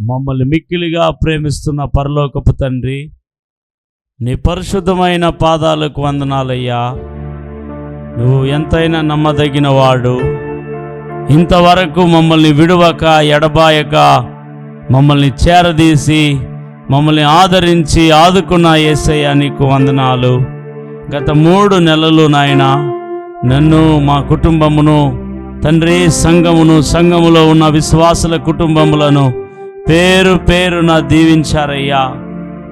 మమ్మల్ని మిక్కిలిగా ప్రేమిస్తున్న పరలోకపు తండ్రి, నీ పరిశుద్ధమైన పాదాలకు వందనాలయ్యా. నువ్వు ఎంతైనా నమ్మదగిన వాడు. ఇంతవరకు మమ్మల్ని విడువక ఎడబాయక మమ్మల్ని చేరదీసి మమ్మల్ని ఆదరించి ఆదుకున్న యేసయ్యా నీకు వందనాలు. గత 3 నెలలు నాయన నన్ను, మా కుటుంబమును తండ్రి, సంఘములో ఉన్న విశ్వాసుల కుటుంబములను పేరు పేరున దీవించారయ్యా.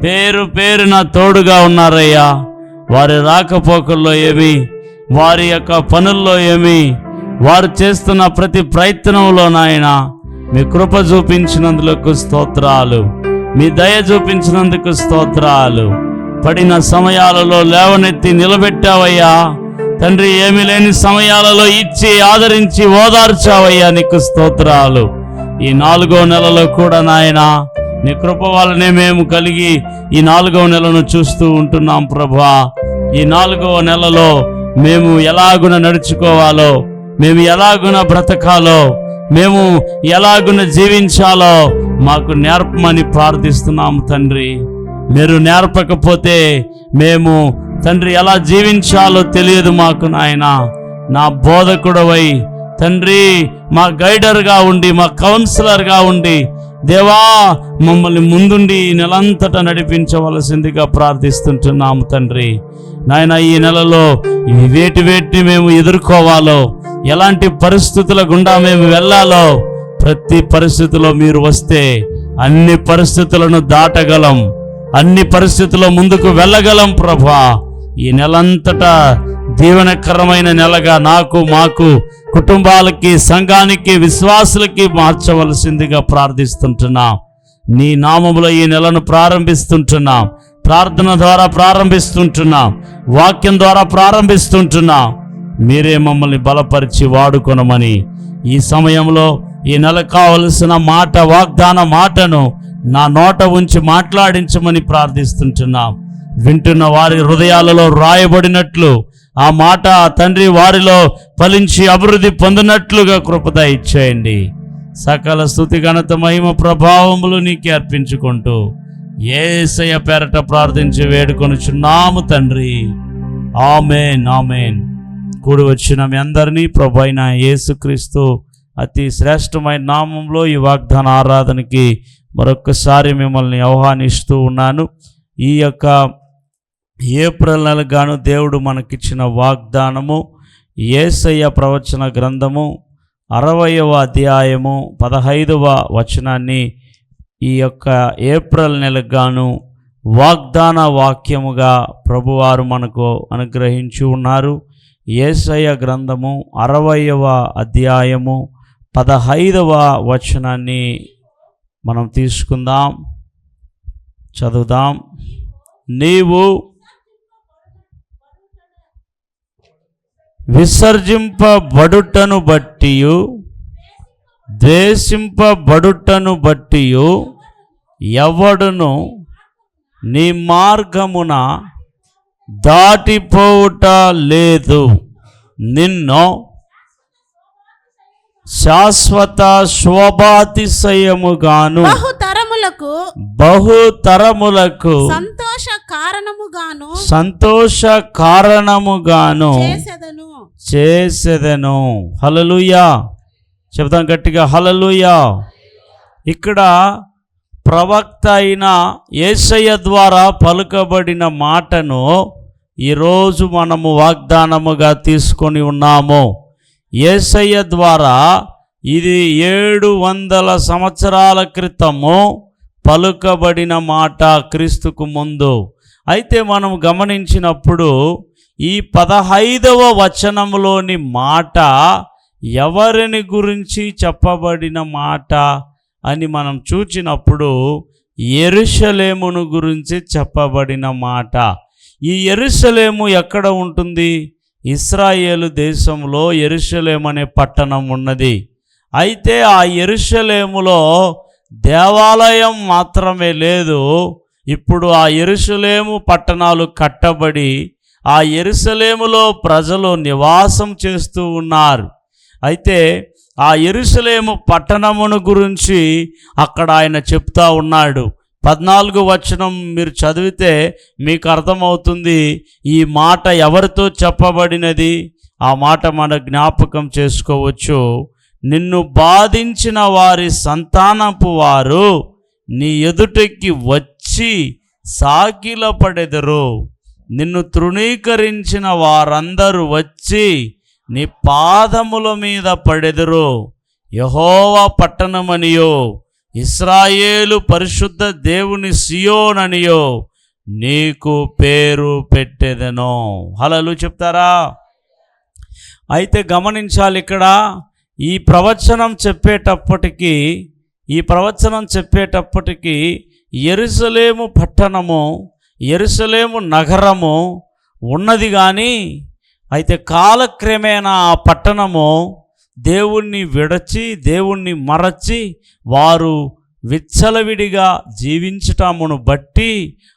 పేరు పేరున తోడుగా ఉన్నారయ్యా. వారి రాకపోకల్లో ఏమి, వారి యొక్క పనుల్లో ఏమి, వారు చేస్తున్న ప్రతి ప్రయత్నంలో నాయన మీ కృప చూపించినందుకు స్తోత్రాలు, మీ దయ చూపించినందుకు స్తోత్రాలు. పడిన సమయాలలో లేవనెత్తి నిలబెట్టావయ్యా తండ్రి. ఏమీ లేని సమయాలలో ఇచ్చి ఆదరించి ఓదార్చావయ్యా, నీకు స్తోత్రాలు. ఈ 4వ నెలలో కూడా నాయన నీ కృప వల్లనే మేము కలిగి ఈ 4వ నెలను చూస్తూ ఉంటున్నాం ప్రభా. ఈ 4వ నెలలో మేము ఎలాగున నడుచుకోవాలో, మేము ఎలాగున బ్రతకాలో, మేము ఎలాగున జీవించాలో మాకు నేర్పమని ప్రార్థిస్తున్నాము తండ్రి. మీరు నేర్పకపోతే మేము తండ్రి ఎలా జీవించాలో తెలియదు మాకు నాయన. నా బోధకుడవై తండ్రి, మా గైడర్గా ఉండి, మా కౌన్సిలర్గా ఉండి దేవా మమ్మల్ని ముందుండి ఈ నెలంతటా నడిపించవలసిందిగా ప్రార్థిస్తుంటున్నాము తండ్రి. నాయన ఈ నెలలో వేటి మేము ఎదుర్కోవాలో, ఎలాంటి పరిస్థితుల గుండా మేము వెళ్ళాలో, ప్రతి పరిస్థితిలో మీరు వస్తే అన్ని పరిస్థితులను దాటగలం, అన్ని పరిస్థితుల్లో ముందుకు వెళ్ళగలం ప్రభా. ఈ నెలంతటా దీవెనకరమైన నెలగా నాకు, మాకు, కుటుంబాలకి, సంఘానికి, విశ్వాసులకి మార్చవలసిందిగా ప్రార్థిస్తుంటున్నాం. నీ నామములో ఈ నెలను ప్రారంభిస్తుంటున్నాం. ప్రార్థన ద్వారా ప్రారంభిస్తుంటున్నాం. వాక్యం ద్వారా ప్రారంభిస్తుంటున్నాం. మీరే మమ్మల్ని బలపరిచి వాడుకొనమని ఈ సమయంలో ఈ నెల కావలసిన మాట, వాగ్దాన మాటను నా నోట ఉంచి మాట్లాడించమని ప్రార్థిస్తుంటున్నాం. వింటున్న వారి హృదయాలలో రాయబడినట్లు ఆ మాట తండ్రి వారిలో ఫలించి అభివృద్ధి పొందినట్లుగా కృపద ఇచ్చేయండి. సకల స్తుతి, ఘనత, మహిమ, ప్రభావములు నీకే అర్పించుకుంటూ యేసయ్య పేరట ప్రార్థించి వేడుకొనుచున్నాము తండ్రి. ఆమేన్, ఆమేన్. కూడి వచ్చిన మీ అందరినీ ప్రభు అయిన యేసుక్రీస్తు అతి శ్రేష్టమైన నామంలో ఈ వాగ్దాన ఆరాధనకి మరొక్కసారి మిమ్మల్ని ఆహ్వానిస్తూ ఉన్నాను. ఈ యొక్క ఏప్రిల్ నెలకు గాను దేవుడు మనకిచ్చిన వాగ్దానము యేసయ్య ప్రవచన గ్రంథము 60వ అధ్యాయము 15వ వచనాన్ని ఈ యొక్క ఏప్రిల్ నెలకు గాను వాగ్దాన వాక్యముగా ప్రభువారు మనకు అనుగ్రహించి ఉన్నారు. యేసయ్య గ్రంథము 60వ అధ్యాయము 15వ వచనాన్ని మనం తీసుకుందాం, చదువుదాం. నీవు విసర్జింపబడుటను బట్టియు ద్వేషింపబడుటను బట్టియు ఎవడును నీ మార్గమున దాటిపోవుట లేదు. నిన్ను శాశ్వత శోభాతిశయముగాను బహుతరములకు సంతోష కారణముగాను చేసెదను. హల్లెలూయా. చెప్తాం గట్టిగా, హల్లెలూయా. ఇక్కడ ప్రవక్త అయిన యేసయ్య ద్వారా పలుకబడిన మాటను ఈరోజు మనము వాగ్దానముగా తీసుకొని ఉన్నాము. యేసయ్య ద్వారా ఇది 700 సంవత్సరాల క్రితము పలుకబడిన మాట, క్రీస్తుకు ముందు. అయితే మనం గమనించినప్పుడు ఈ 15వ వచనంలోని మాట ఎవరిని గురించి చెప్పబడిన మాట అని మనం చూచినప్పుడు యెరూషలేమును గురించి చెప్పబడిన మాట. ఈ యెరూషలేము ఎక్కడ ఉంటుంది? ఇశ్రాయేలు దేశంలో యెరూషలేము అనే పట్టణం ఉన్నది. అయితే ఆ యెరూషలేములో దేవాలయం మాత్రమే లేదు. ఇప్పుడు ఆ యెరూషలేము పట్టణాలు కట్టబడి ఆ యెరూషలేములో ప్రజలు నివాసం చేస్తూ ఉన్నారు. అయితే ఆ యెరూషలేము పట్టణమును గురించి అక్కడ ఆయన చెప్తా ఉన్నాడు. 14 వచనం మీరు చదివితే మీకు అర్థమవుతుంది ఈ మాట ఎవరితో చెప్పబడినది. ఆ మాట మన జ్ఞాపకం చేసుకోవచ్చు. నిన్ను బాధించిన వారి సంతానపు వారు నీ ఎదుటికి వచ్చి సాగిలపడెదరు. నిన్ను తృణీకరించిన వారందరూ వచ్చి నీ పాదముల మీద పడెదరు. యెహోవా పట్టణమనియో ఇశ్రాయేలు పరిశుద్ధ దేవుని సియోననియో నీకు పేరు పెట్టెదను. హల్లెలూయా చెప్తారా? అయితే గమనించాలి, ఇక్కడ ఈ ప్రవచనం చెప్పేటప్పటికి యెరూషలేము పట్టణము, యెరూషలేము నగరము ఉన్నది. కానీ అయితే కాలక్రమేణా ఆ పట్టణము దేవుణ్ణి విడచి, దేవుణ్ణి మరచి వారు విచ్చలవిడిగా జీవించటమును బట్టి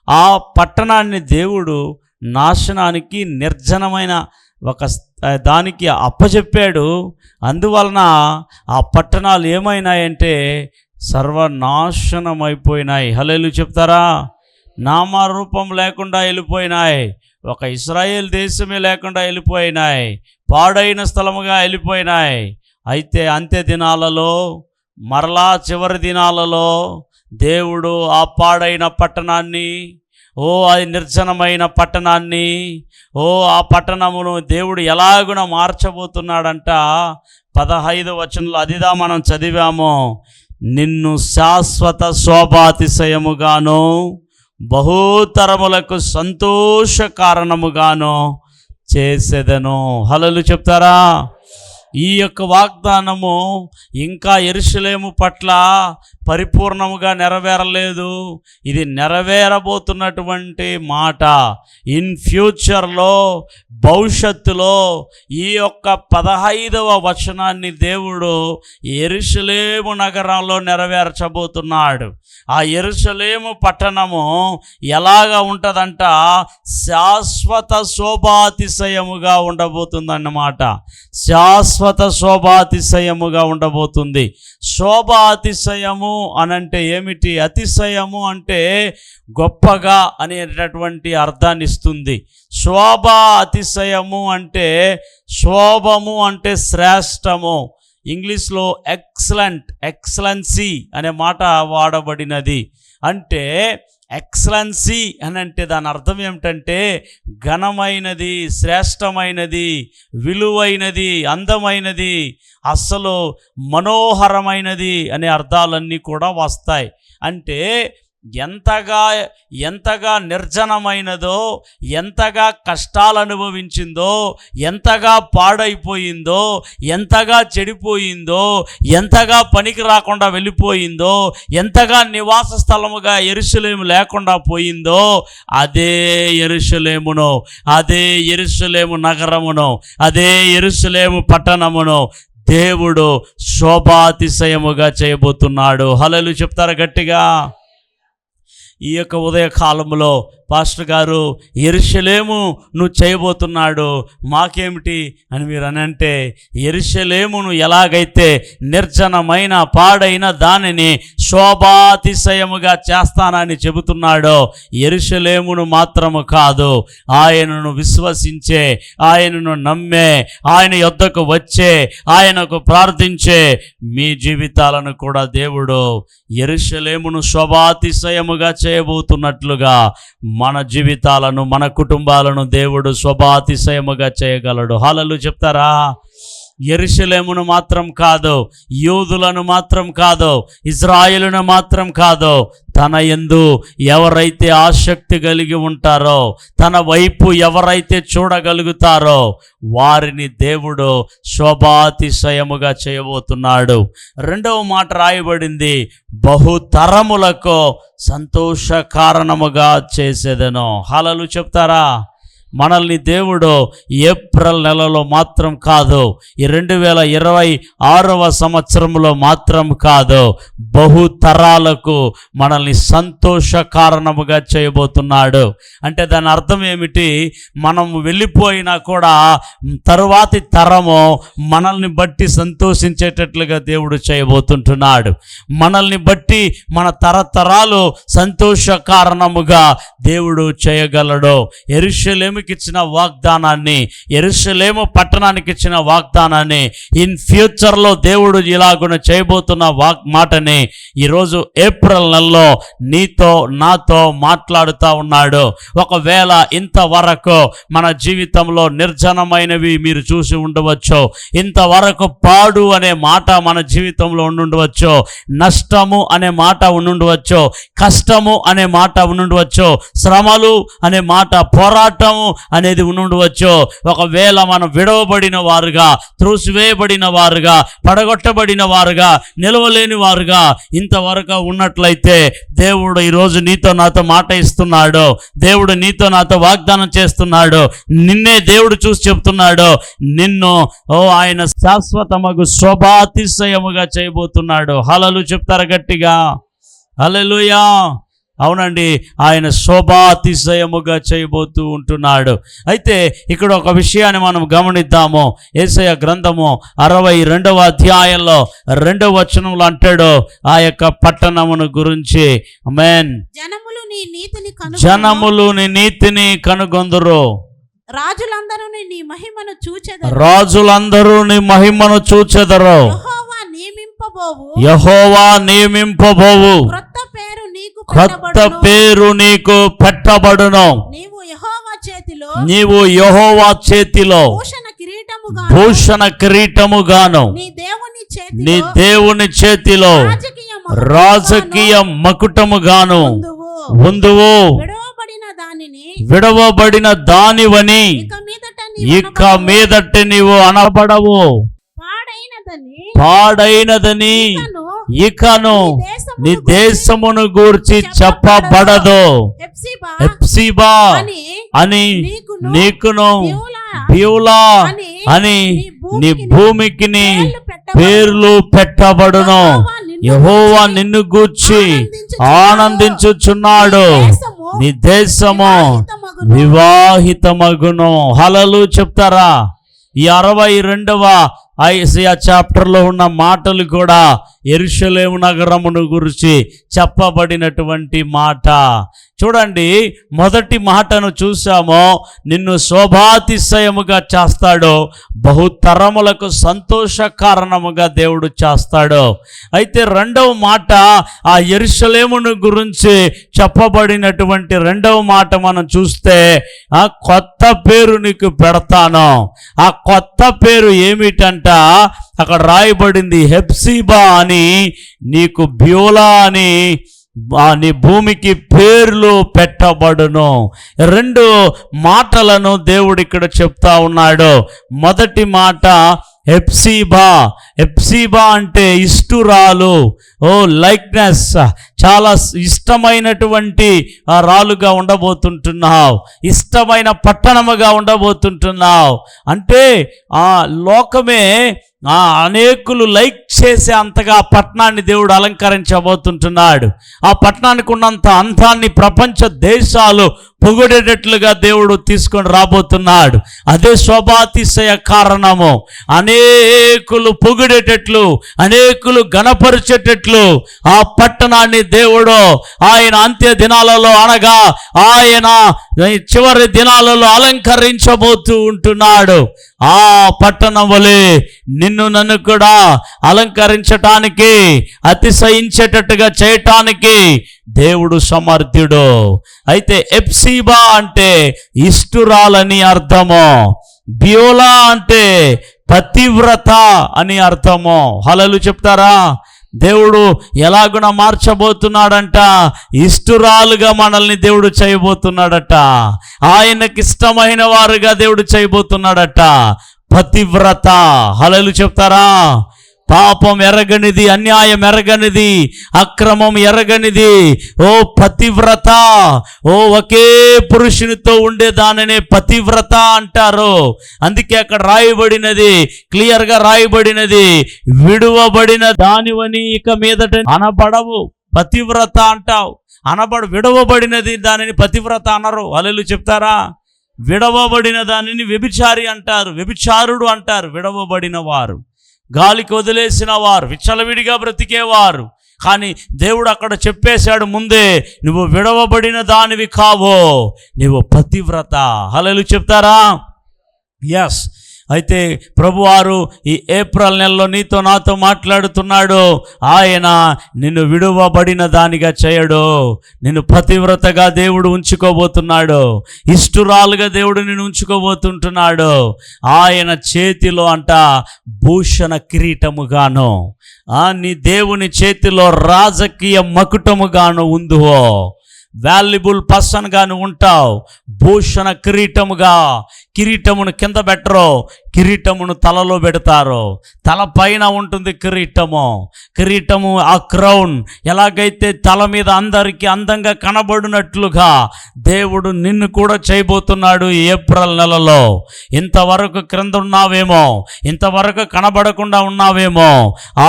ఆ పట్టణాన్ని దేవుడు నాశనానికి, నిర్జనమైన ఒక దానికి అప్పచెప్పాడు. అందువలన ఆ పట్టణాలు ఏమైనాయంటే సర్వనాశనమైపోయినాయి. హల్లెలూయా చెప్తారా? నామరూపం లేకుండా వెళ్ళిపోయినాయి. ఒక ఇశ్రాయేల్ దేశమే లేకుండా వెళ్ళిపోయినాయి. పాడైన స్థలముగా వెళ్ళిపోయినాయి. అయితే అంత్య దినాలలో, మరలా చివరి దినాలలో దేవుడు ఆ పాడైన పట్టణాన్ని, అది నిర్జనమైన పట్టణాన్ని, ఆ పట్టణమును దేవుడు ఎలాగున మార్చబోతున్నాడంట. 15వ వచనంలో అదిదా మనం చదివాము. నిన్ను శాశ్వత శోభాతిశయముగాను బహుతరములకు సంతోష కారణముగాను చేసేదను. హల్లెలూయా చెప్తారా? ఈ యొక్క వాగ్దానము ఇంకా యెరూషలేము పట్ల పరిపూర్ణముగా నెరవేరలేదు. ఇది నెరవేరబోతున్నటువంటి మాట. ఇన్ ఫ్యూచర్లో, భవిష్యత్తులో ఈ యొక్క 15వ వచనాన్ని దేవుడు యెరూషలేము నగరంలో నెరవేర్చబోతున్నాడు. ఆ యెరూషలేము పట్టణము ఎలాగ ఉంటుందంట? శాశ్వత శోభాతిశయముగా ఉండబోతుందన్నమాట. శాశ్వత శోభాతిశయముగా ఉండబోతుంది. శోభాతిశయము అనంటే ఏమిటి? అతిశయము అంటే గొప్పగా అనేటటువంటి అర్థాన్ని ఇస్తుంది. శోభ అతిశయము అంటే, శోభము అంటే శ్రేష్టము. ఇంగ్లీష్లో ఎక్సలెన్సీ అనే మాట వాడబడినది. అంటే ఎక్సలెన్సీ అని అంటే దాని అర్థం ఏమిటంటే ఘనమైనది, శ్రేష్టమైనది, విలువైనది, అందమైనది, అస్సలు మనోహరమైనది అనే అర్థాలన్నీ కూడా వస్తాయి. అంటే ఎంతగా నిర్జనమైనదో, ఎంతగా కష్టాలు అనుభవించిందో, ఎంతగా పాడైపోయిందో, ఎంతగా చెడిపోయిందో, ఎంతగా పనికి రాకుండా వెళ్ళిపోయిందో, ఎంతగా నివాస స్థలముగా యెరూషలేము లేకుండా పోయిందో, అదే యెరూషలేమును, అదే యెరూషలేము నగరమును, అదే యెరూషలేము పట్టణమును దేవుడు శోభాతిశయముగా చేయబోతున్నాడు. హల్లెలూయా చెప్తారా గట్టిగా? ఈ యొక్క ఉదయకాలంలో పాస్టర్ గారు యెరూషలేము నువ్వు చేయబోతున్నాడు, మాకేమిటి అని మీరు అనంటే, యెరూషలేమును ఎలాగైతే నిర్జనమైన పాడైన దానిని శోభాతిశయముగా చేస్తానని చెబుతున్నాడో, యెరూషలేమును మాత్రము కాదు, ఆయనను విశ్వసించే, ఆయనను నమ్మే, ఆయన యొద్దకు వచ్చే, ఆయనకు ప్రార్థించే మీ జీవితాలను కూడా దేవుడు యెరూషలేమును శోభాతిశయముగా చేయబోతున్నట్లుగా మన జీవితాలను, మన కుటుంబాలను దేవుడు శోభాతిశయముగా చేయగలడు. హల్లెలూయా చెప్తారా? యెరూషలేమును మాత్రం కాదు, యూదులను మాత్రం కాదు, ఇజ్రాయేలును మాత్రం కాదు, తన యందు ఎవరైతే ఆసక్తి కలిగి ఉంటారో, తన వైపు ఎవరైతే చూడగలుగుతారో వారిని దేవుడు శోభాతిశయముగా చేయబోతున్నాడు. 2వ మాట రాయబడింది, బహుతరములకు సంతోష కారణముగా చేసేదను. హల్లెలూయా చెప్తారా? మనల్ని దేవుడు ఏప్రిల్ నెలలో మాత్రం కాదు, ఈ 2026వ సంవత్సరంలో మాత్రం కాదు, బహుతరాలకు మనల్ని సంతోష కారణముగా చేయబోతున్నాడు. అంటే దాని అర్థం ఏమిటి? మనం వెళ్ళిపోయినా కూడా తరువాతి తరము మనల్ని బట్టి సంతోషించేటట్లుగా దేవుడు చేయబోతుంటున్నాడు. మనల్ని బట్టి మన తరతరాలు సంతోష కారణముగా దేవుడు చేయగలడు. యెరూషలేముకి ఇచ్చిన వాగ్దానాన్ని, యెరూషలేము పట్టణానికి ఇచ్చిన వాగ్దానాన్ని ఇన్ ఫ్యూచర్లో దేవుడు ఇలాగున చేయబోతున్న మాటని ఈరోజు ఏప్రిల్ నెలలో నీతో నాతో మాట్లాడుతూ ఉన్నాడు. ఒకవేళ ఇంతవరకు మన జీవితంలో నిర్జనమైనవి మీరు చూసి ఉండవచ్చు, ఇంతవరకు పాడు అనే మాట మన జీవితంలో ఉండుండవచ్చు, నష్టము అనే మాట ఉండుండవచ్చు, కష్టము అనే మాట ఉండుండవచ్చు, శ్రమలు అనే మాట, పోరాటము అనేది ఉండుండవచ్చు. ఒకవేళ మనం విడవబడిన వారుగా, త్రోసివేయబడిన వారుగా, పడగొట్టబడిన వారుగా, నిలవలేని వారుగా ఇంతవరకు ఉన్నట్లయితే దేవుడు ఈరోజు నీతో నాతో మాట ఇస్తున్నాడు. దేవుడు నీతో నాతో వాగ్దానం చేస్తున్నాడు. నిన్నే దేవుడు చూసి చెప్తున్నాడు, నిన్ను ఆయన శాశ్వతమగు శోభాతిశయముగా చేయబోతున్నాడు. హల్లెలూయా చెప్తారు గట్టిగా, హల్లెలూయా. అవునండి, ఆయన శోభాతిశయముగా చేయబోతూ ఉంటున్నాడు. అయితే ఇక్కడ ఒక విషయాన్ని మనం గమనిద్దాము. యేషయా గ్రంథము 62వ అధ్యాయంలో 2వ వచనంలో అంటాడు ఆ యొక్క పట్టణమును గురించి. ఆమేన్. జనములు నీ నీతిని కనుగొందురు, రాజులందరూ నీ మహిమను చూచెదరు. యెహోవా నియమింపబోవు కొత్త పేరు నీకు పెట్టబడును. నీవు యెహోవా చేతిలో భూషణ కిరీటముగాను, నీ దేవుని చేతిలో రాజకీయ మకుటముగాను ఉందువు. విడవబడిన దానివని ఇక మీదట నీవు అనబడవు. పాడైనదని ఇకను నీ దేశమును గూర్చి చెప్పబడదు. హెప్సిబా అని నీకును, బ్యూలా అని నీ భూమికి పేర్లు పెట్టబడును. యెహోవా నిన్ను గూర్చి ఆనందించుచున్నాడు, నీ దేశము వివాహితమగును. హల్లెలూయా చెప్తారా? ఈ 62వ ఐసయా చాప్టర్లో ఉన్న మాటలు కూడా యెరూషలేము నగరమును గురించి చెప్పబడినటువంటి మాట. చూడండి, మొదటి మాటను చూసామో, నిన్ను శోభాతిశయముగా చేస్తాడు, బహుతరములకు సంతోష కారణముగా దేవుడు చేస్తాడు. అయితే రెండవ మాట, ఆ యెరూషలేమును గురించి చెప్పబడినటువంటి రెండవ మాట మనం చూస్తే, ఆ కొత్త పేరు నీకు పెడతాను. ఆ కొత్త పేరు ఏమిటంట? అక్కడ రాయబడింది, హెప్సిబా అని, నీకు బ్యూలా అని నీ భూమికి పేర్లు పెట్టబడును. రెండు మాటలను దేవుడు ఇక్కడ చెప్తా ఉన్నాడు. మొదటి మాట హెప్సిబా. హెప్సిబా అంటే ఇష్టురాలు, లైక్నెస్, చాలా ఇష్టమైనటువంటి రాలుగా ఉండబోతుంటున్నావు, ఇష్టమైన పట్టణముగా ఉండబోతుంటున్నావు. అంటే ఆ లోకమే అనేకులు లైక్ చేసే అంతగా ఆ పట్టణాన్ని దేవుడు అలంకరించబోతుంటున్నాడు. ఆ పట్టణానికి ఉన్నంత అందాన్ని ప్రపంచ దేశాలు పొగిడేటట్లుగా దేవుడు తీసుకొని రాబోతున్నాడు. అదే శోభాతిశయ కారణము. అనేకులు పొగిడేటట్లు, అనేకులు గణపరిచేటట్లు ఆ పట్టణాన్ని దేవుడు ఆయన అంత్య దినాలలో, అనగా ఆయన చివరి దినాలలో అలంకరించబోతూ ఉంటున్నాడు. ఆ పట్టణం వలె నిన్ను నన్ను కూడా అలంకరించటానికి, అతిశయించేటట్టుగా చేయటానికి దేవుడు సమర్థుడు. అయితే ఎప్సిబా అంటే ఇష్టురాలని అర్థము, బ్యూలా అంటే పతివ్రత అని అర్థము. హల్లెలూయా చెప్తారా? దేవుడు ఎలాగున మార్చబోతున్నాడంట? ఇష్టురాలుగా మనల్ని దేవుడు చేయబోతున్నాడట. ఆయనకి ఇష్టమైన వారుగా దేవుడు చేయబోతున్నాడట. పతివ్రత. హల్లెలూయా చెప్తారా? పాపం ఎరగనిది, అన్యాయం ఎరగనిది, అక్రమం ఎరగనిది, ఓ పతివ్రత, ఓ ఒకే పురుషునితో ఉండే దానినే పతివ్రత అంటారు. అందుకే అక్కడ రాయబడినది, క్లియర్గా రాయబడినది, విడువబడిన దానివని ఇక మీదట అనబడవు. పతివ్రత అంటావు, విడవబడినది దానిని పతివ్రత అనరు. హల్లెలూయా చెప్తారా? విడవబడిన దానిని వ్యభిచారి అంటారు, వ్యభిచారుడు అంటారు. విడవబడిన వారు, గాలికి వదిలేసిన వారు, విచ్చలవిడిగా బ్రతికేవారు. కానీ దేవుడు అక్కడ చెప్పేశాడు ముందే, నువ్వు విడవబడిన దానివి కావో, నువ్వు పతివ్రత. హల్లెలూయా చెప్తారా? ఎస్. అయితే ప్రభువారు ఈ ఏప్రిల్ నెలలో నీతో నాతో మాట్లాడుతున్నాడు. ఆయన నిన్ను విడువబడిన దానిగా చేయడు, నిన్ను పతివ్రతగా దేవుడు ఉంచుకోబోతున్నాడు, ఇష్టురాలుగా దేవుడు నిన్ను ఉంచుకోబోతుంటున్నాడు. ఆయన చేతిలో అంట భూషణ కిరీటముగాను, నీ దేవుని చేతిలో రాజకీయ మకుటముగాను ఉందువో, వాల్యుబుల్ పర్సన్గాను ఉంటావు. భూషణ కిరీటముగా, కిరీటమును కింద పెట్టరు, కిరీటమును తలలో పెడతారు. తల పైన ఉంటుంది కిరీటము ఆ క్రౌన్. ఎలాగైతే తల మీద అందరికీ అందంగా కనబడినట్లుగా దేవుడు నిన్ను కూడా చేయబోతున్నాడు ఈ ఏప్రిల్ నెలలో. ఇంతవరకు క్రింద ఉన్నావేమో, ఇంతవరకు కనబడకుండా ఉన్నావేమో,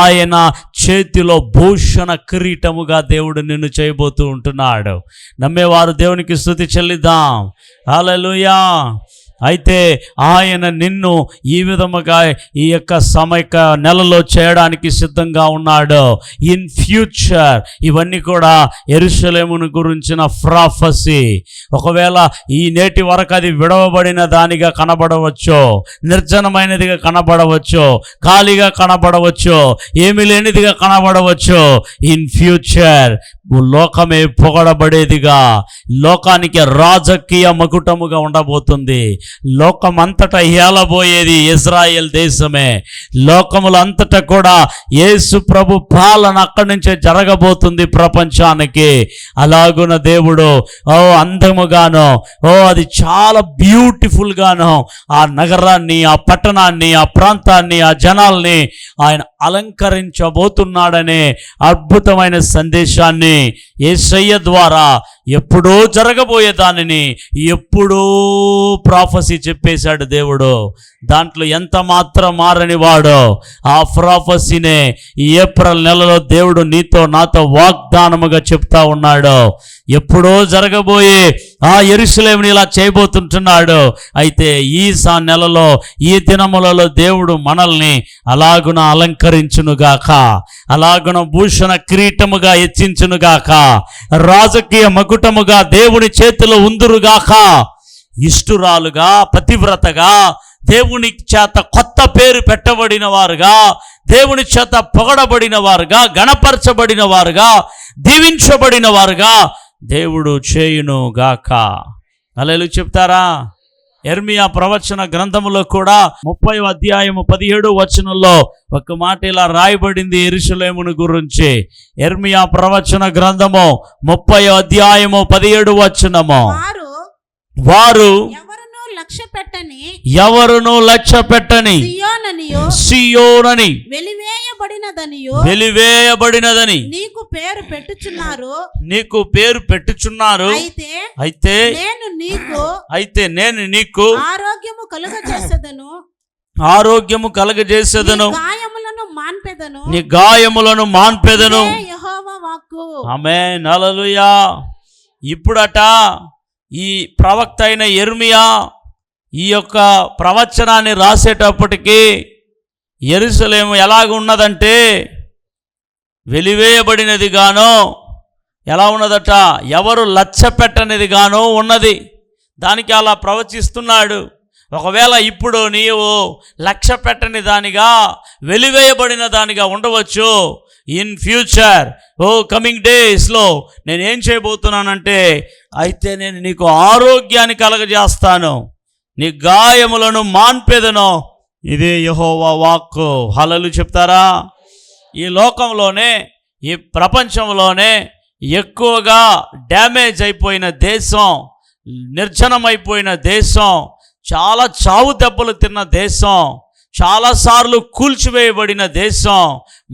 ఆయన చేతిలో భూషణ కిరీటముగా దేవుడు నిన్ను చేయబోతూ ఉంటున్నాడు. నమ్మేవారు దేవునికి స్తుతి చెల్లిద్దాం. హల్లెలూయా. అయితే ఆయన నిన్ను ఈ విధముగా ఈ యొక్క సమయ నెలలో చేయడానికి సిద్ధంగా ఉన్నాడు. ఇన్ ఫ్యూచర్ ఇవన్నీ కూడా యెరూషలేమును గురించిన ప్రాఫెసీ. ఒకవేళ ఈ నేటి వరకు అది విడవబడిన దానిగా కనబడవచ్చు, నిర్జనమైనదిగా కనబడవచ్చు, ఖాళీగా కనబడవచ్చు, ఏమీ లేనిదిగా కనబడవచ్చు. ఇన్ ఫ్యూచర్ లోకమే పొగడబడేదిగా, లోకానికి రాజకీయ మకుటముగా ఉండబోతుంది. లోకమంతటా ఏలబోయేది ఇజ్రాయెల్ దేశమే. లోకములంతటా కూడా యేసు ప్రభు పాలన అక్కడి నుంచే జరగబోతుంది ప్రపంచానికి. అలాగున దేవుడు అందముగాను, అది చాలా బ్యూటిఫుల్గాను ఆ నగరాన్ని, ఆ పట్టణాన్ని, ఆ ప్రాంతాన్ని, ఆ జనాల్ని ఆయన అలంకరించబోతున్నాడనే అద్భుతమైన సందేశాన్ని యేసయ్య ద్వారా ఎప్పుడో జరగబోయే దానిని ఎప్పుడో ప్రాఫెసీ చెప్పేశాడు దేవుడు. దాంట్లో ఎంత మాత్రం మారని వాడో ఆ ప్రాఫెసీనే ఈ ఏప్రిల్ నెలలో దేవుడు నీతో నాతో వాగ్దానముగా చెప్తా ఉన్నాడు. ఎప్పుడో జరగబోయే ఆ యెరూషలేముని ఇలా చేయబోతుంటున్నాడు. అయితే ఈ నెలలో, ఈ దినములలో దేవుడు మనల్ని అలాగున అలంకరించునుగాక, అలాగున భూషణ కిరీటముగా హెచ్చించునుగాక, రాజకీయ మకుటముగా దేవుని చేతిలో ఉందురుగాక, ఇష్టురాలుగా, పతివ్రతగా, దేవుని చేత కొత్త పేరు పెట్టబడిన వారుగా, దేవుని చేత పొగడబడిన వారుగా, గణపరచబడిన వారుగా, దీవించబడిన వారుగా దేవుడు చేయును గాక. హల్లెలూయా చెప్తారా? యెర్మీయా ప్రవచన గ్రంథములో కూడా 30వ అధ్యాయము 17వ వచనంలో ఒక మాట ఇలా రాయబడింది యెరూషలేమును గురించి. యెర్మీయా ప్రవచన గ్రంథము 30వ అధ్యాయము 17వ వచనము, వారు ఎవరును లక్ష్య పెట్టని సియోనని వెలివేయబడినదని నీకు పేరు పెట్టుచున్నారు. అయితే నేను నీకు ఆరోగ్యము కలుగజేసేదను, నీ గాయములను మాన్పెదను. ఆమేన్. హల్లెలూయా. ఇప్పుడట ఈ ప్రవక్త అయిన యెర్మీయా ఈ యొక్క ప్రవచనాన్ని రాసేటప్పటికీ యెరూషలేము ఎలాగ ఉన్నదంటే వెలివేయబడినది గానో, ఎలా ఉన్నదట, ఎవరు లక్ష్య పెట్టనిది గానో ఉన్నది. దానికి అలా ప్రవచిస్తున్నాడు. ఒకవేళ ఇప్పుడు నీవు లక్ష్య పెట్టని దానిగా, వెలివేయబడిన దానిగా ఉండవచ్చు. ఇన్ ఫ్యూచర్, కమింగ్ డేస్లో నేనేం చేయబోతున్నానంటే, అయితే నేను నీకు ఆరోగ్యాన్ని కలగజేస్తాను, నీ గాయములను మాన్పెదను. ఇదే యెహోవా వాక్కు. హల్లెలూయా చెప్తారా? ఈ లోకంలోనే, ఈ ప్రపంచంలోనే ఎక్కువగా డ్యామేజ్ అయిపోయిన దేశం, నిర్జనమైపోయిన దేశం, చాలా చావు దెబ్బలు తిన్న దేశం, చాలాసార్లు కూల్చివేయబడిన దేశం,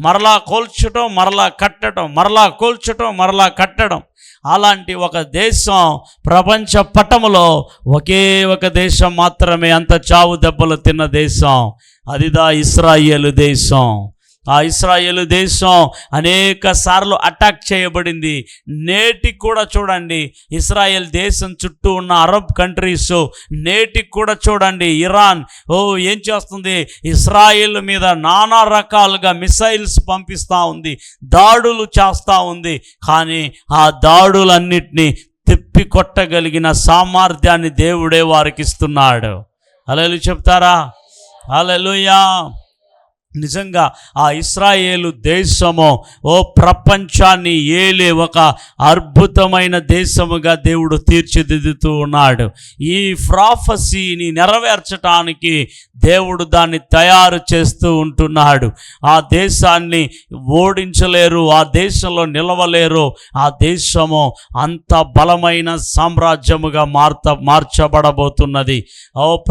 మరలా కూల్చటం, మరలా కట్టడం, మరలా కూల్చటం, మరలా కట్టడం. అలాంటి ఒక దేశం ప్రపంచ పటములో ఒకే ఒక దేశం మాత్రమే అంత చావు దెబ్బలు తిన్న దేశం, అదిదా ఇశ్రాయేలు దేశం. ఆ ఇశ్రాయేలు దేశం అనేక సార్లు అటాక్ చేయబడింది. నేటికి కూడా చూడండి, ఇశ్రాయేల్ దేశం చుట్టూ ఉన్న అరబ్ కంట్రీస్ నేటికి కూడా చూడండి, ఇరాన్ ఏం చేస్తుంది, ఇశ్రాయేల్ మీద నానా రకాలుగా మిసైల్స్ పంపిస్తూ ఉంది, దాడులు చేస్తూ ఉంది. కానీ ఆ దాడులన్నిటినీ తిప్పి కొట్టగలిగిన సామర్థ్యాన్ని దేవుడే వారికి ఇస్తున్నాడు. హల్లెలూయా చెప్తారా? హల్లెలూయా. నిజంగా ఆ ఇశ్రాయేలు దేశము ప్రపంచాన్ని ఏలే ఒక అద్భుతమైన దేశముగా దేవుడు తీర్చిదిద్దుతూ ఉన్నాడు. ఈ ప్రాఫెసీని నెరవేర్చడానికి దేవుడు దాన్ని తయారు చేస్తూ ఉంటున్నాడు. ఆ దేశాన్ని ఓడించలేరు, ఆ దేశంలో నిలవలేరు. ఆ దేశము అంత బలమైన సామ్రాజ్యముగా మార్చబడబోతున్నది.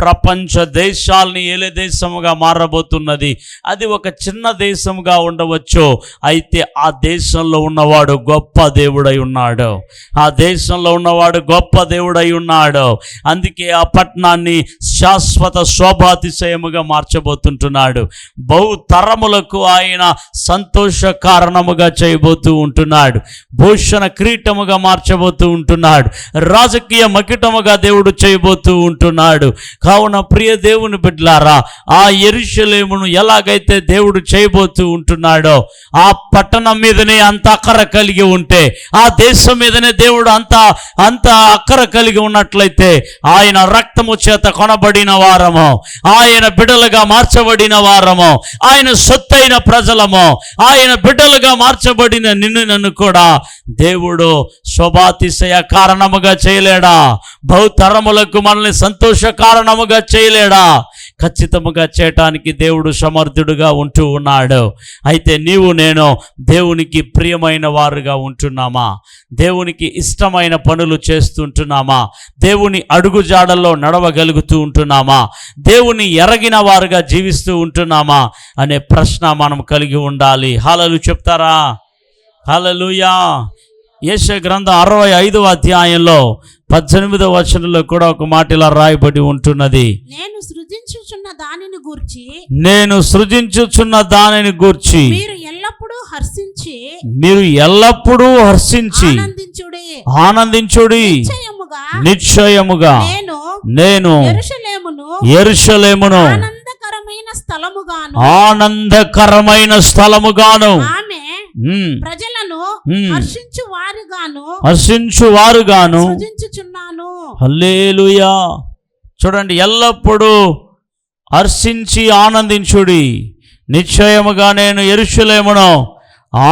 ప్రపంచ దేశాల్ని ఏలే దేశముగా మారబోతున్నది. అది ఒక చిన్న దేశంగా ఉండవచ్చు, అయితే ఆ దేశంలో ఉన్నవాడు గొప్ప దేవుడై ఉన్నాడు. ఆ దేశంలో ఉన్నవాడు గొప్ప దేవుడై ఉన్నాడు. అందుకే ఆ పట్టణాన్ని శాశ్వత శోభాతిశయముగా మార్చబోతుంటున్నాడు. బహుతరములకు ఆయన సంతోష కారణముగా చేయబోతూ ఉంటున్నాడు. భూషణ కిరీటముగా మార్చబోతూ ఉంటున్నాడు. రాజకీయ మకిటముగా దేవుడు చేయబోతూ ఉంటున్నాడు. కావున ప్రియ దేవుని బిడ్డలారా, ఆ యెరూషలేమును ఎలాగైతే దేవుడు చేయబోతూ ఉంటున్నాడో, ఆ పట్టణం మీదనే అంత అక్కర కలిగి ఉంటే, ఆ దేశం మీదనే దేవుడు అంత అక్కర కలిగి ఉన్నట్లయితే, ఆయన రక్తము చేత కొనబడిన వారము, ఆయన బిడ్డలుగా మార్చబడిన వారము, ఆయన సొత్తైన ప్రజలము, ఆయన బిడ్డలుగా మార్చబడిన నిన్ను నన్ను కూడా దేవుడు శోభాతిశయ కారణముగా చేయలేడా? బహుతరములకు మనల్ని సంతోష కారణముగా చేయలేడా? ఖచ్చితముగా చేయటానికి దేవుడు సమర్థుడుగా ఉంటూ ఉన్నాడు. అయితే నీవు నేను దేవునికి ప్రియమైన వారుగా ఉంటున్నామా? దేవునికి ఇష్టమైన పనులు చేస్తుంటున్నామా? దేవుని అడుగుజాడల్లో నడవగలుగుతూ ఉంటున్నామా? దేవుని ఎరగిన వారుగా జీవిస్తూ ఉంటున్నామా అనే ప్రశ్న మనం కలిగి ఉండాలి. హల్లెలూయా చెప్తారా? హల్లెలూయా. యెషయా గ్రంథం 65వ అధ్యాయంలో 18వ వచనంలో కూడా ఒక మాట ఇలా రాయబడి ఉంటున్నది, నేను సృజించుచున్న దానిని గూర్చి మీరు ఎల్లప్పుడూ హర్షించి ఆనందించుడి. నిశ్చయముగా నేను యెరూషలేమును ఆనందకరమైన స్థలముగాను హర్షించు వారుగాను హల్లెలూయా. చూడండి, ఎల్లప్పుడూ హర్షించి ఆనందించుడి. నిశ్చయముగా నేను యెరూషలేమును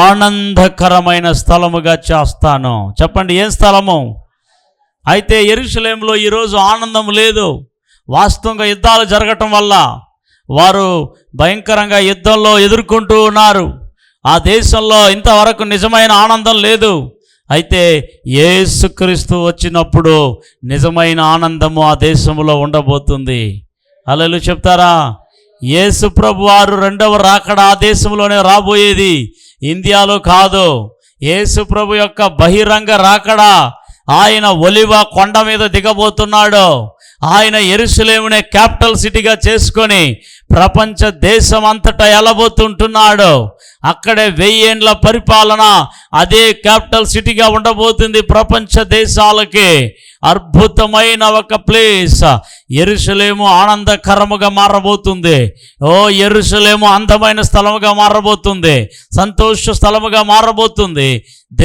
ఆనందకరమైన స్థలముగా చేస్తాను. చెప్పండి, ఏం స్థలము? అయితే యెరూషలేములో ఈరోజు ఆనందం లేదు. వాస్తవంగా యుద్ధాలు జరగటం వల్ల వారు భయంకరంగా యుద్ధంలో ఎదుర్కొంటూ ఉన్నారు. ఆ దేశంలో ఇంతవరకు నిజమైన ఆనందం లేదు. అయితే యేసుక్రీస్తు వచ్చినప్పుడు నిజమైన ఆనందము ఆ దేశంలో ఉండబోతుంది. హల్లెలూయా చెప్తారా? యేసు ప్రభు వారు రెండవ రాకడ ఆ దేశంలోనే రాబోయేది, ఇండియాలో కాదు. యేసు ప్రభు యొక్క బహిరంగ రాకడ, ఆయన ఒలివ కొండ మీద దిగబోతున్నాడు. ఆయన యెరూషలేమునే క్యాపిటల్ సిటీగా చేసుకొని ప్రపంచ దేశం అంతటా వెళ్ళబోతుంటున్నాడు. అక్కడే 1000 ఏండ్ల పరిపాలన అదే క్యాపిటల్ సిటీగా ఉండబోతుంది. ప్రపంచ దేశాలకి అద్భుతమైన ఒక ప్లేస్ యెరూషలేము ఆనందకరముగా మారబోతుంది. యెరూషలేము అందమైన స్థలముగా మారబోతుంది, సంతోష స్థలముగా మారబోతుంది.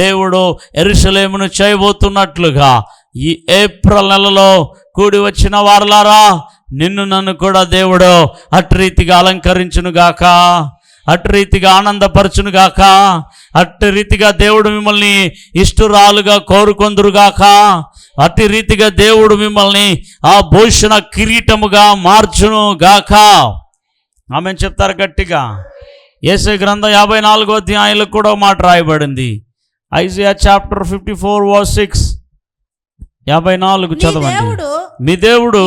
దేవుడు యెరూషలేమును చేయబోతున్నట్లుగా ఈ ఏప్రిల్ నెలలో కూడి వచ్చిన వారలారా, నిన్ను నన్ను కూడా దేవుడు అటు రీతిగా అలంకరించునుగాక, అటు రీతిగా ఆనందపరచునుగాక, అటు రీతిగా దేవుడు మిమ్మల్ని ఇష్టురాలుగా కోరుకొందురుగాక, అటు రీతిగా దేవుడు మిమ్మల్ని ఆ భూషణ కిరీటముగా మార్చునుగాక. ఆమెను చెప్తారు గట్టిగా. యెషయా గ్రంథం 54వ అధ్యాయంలో కూడా మాట రాయబడింది. Isaiah chapter 54 verse 6. 54 చదవండి. మీ దేవుడు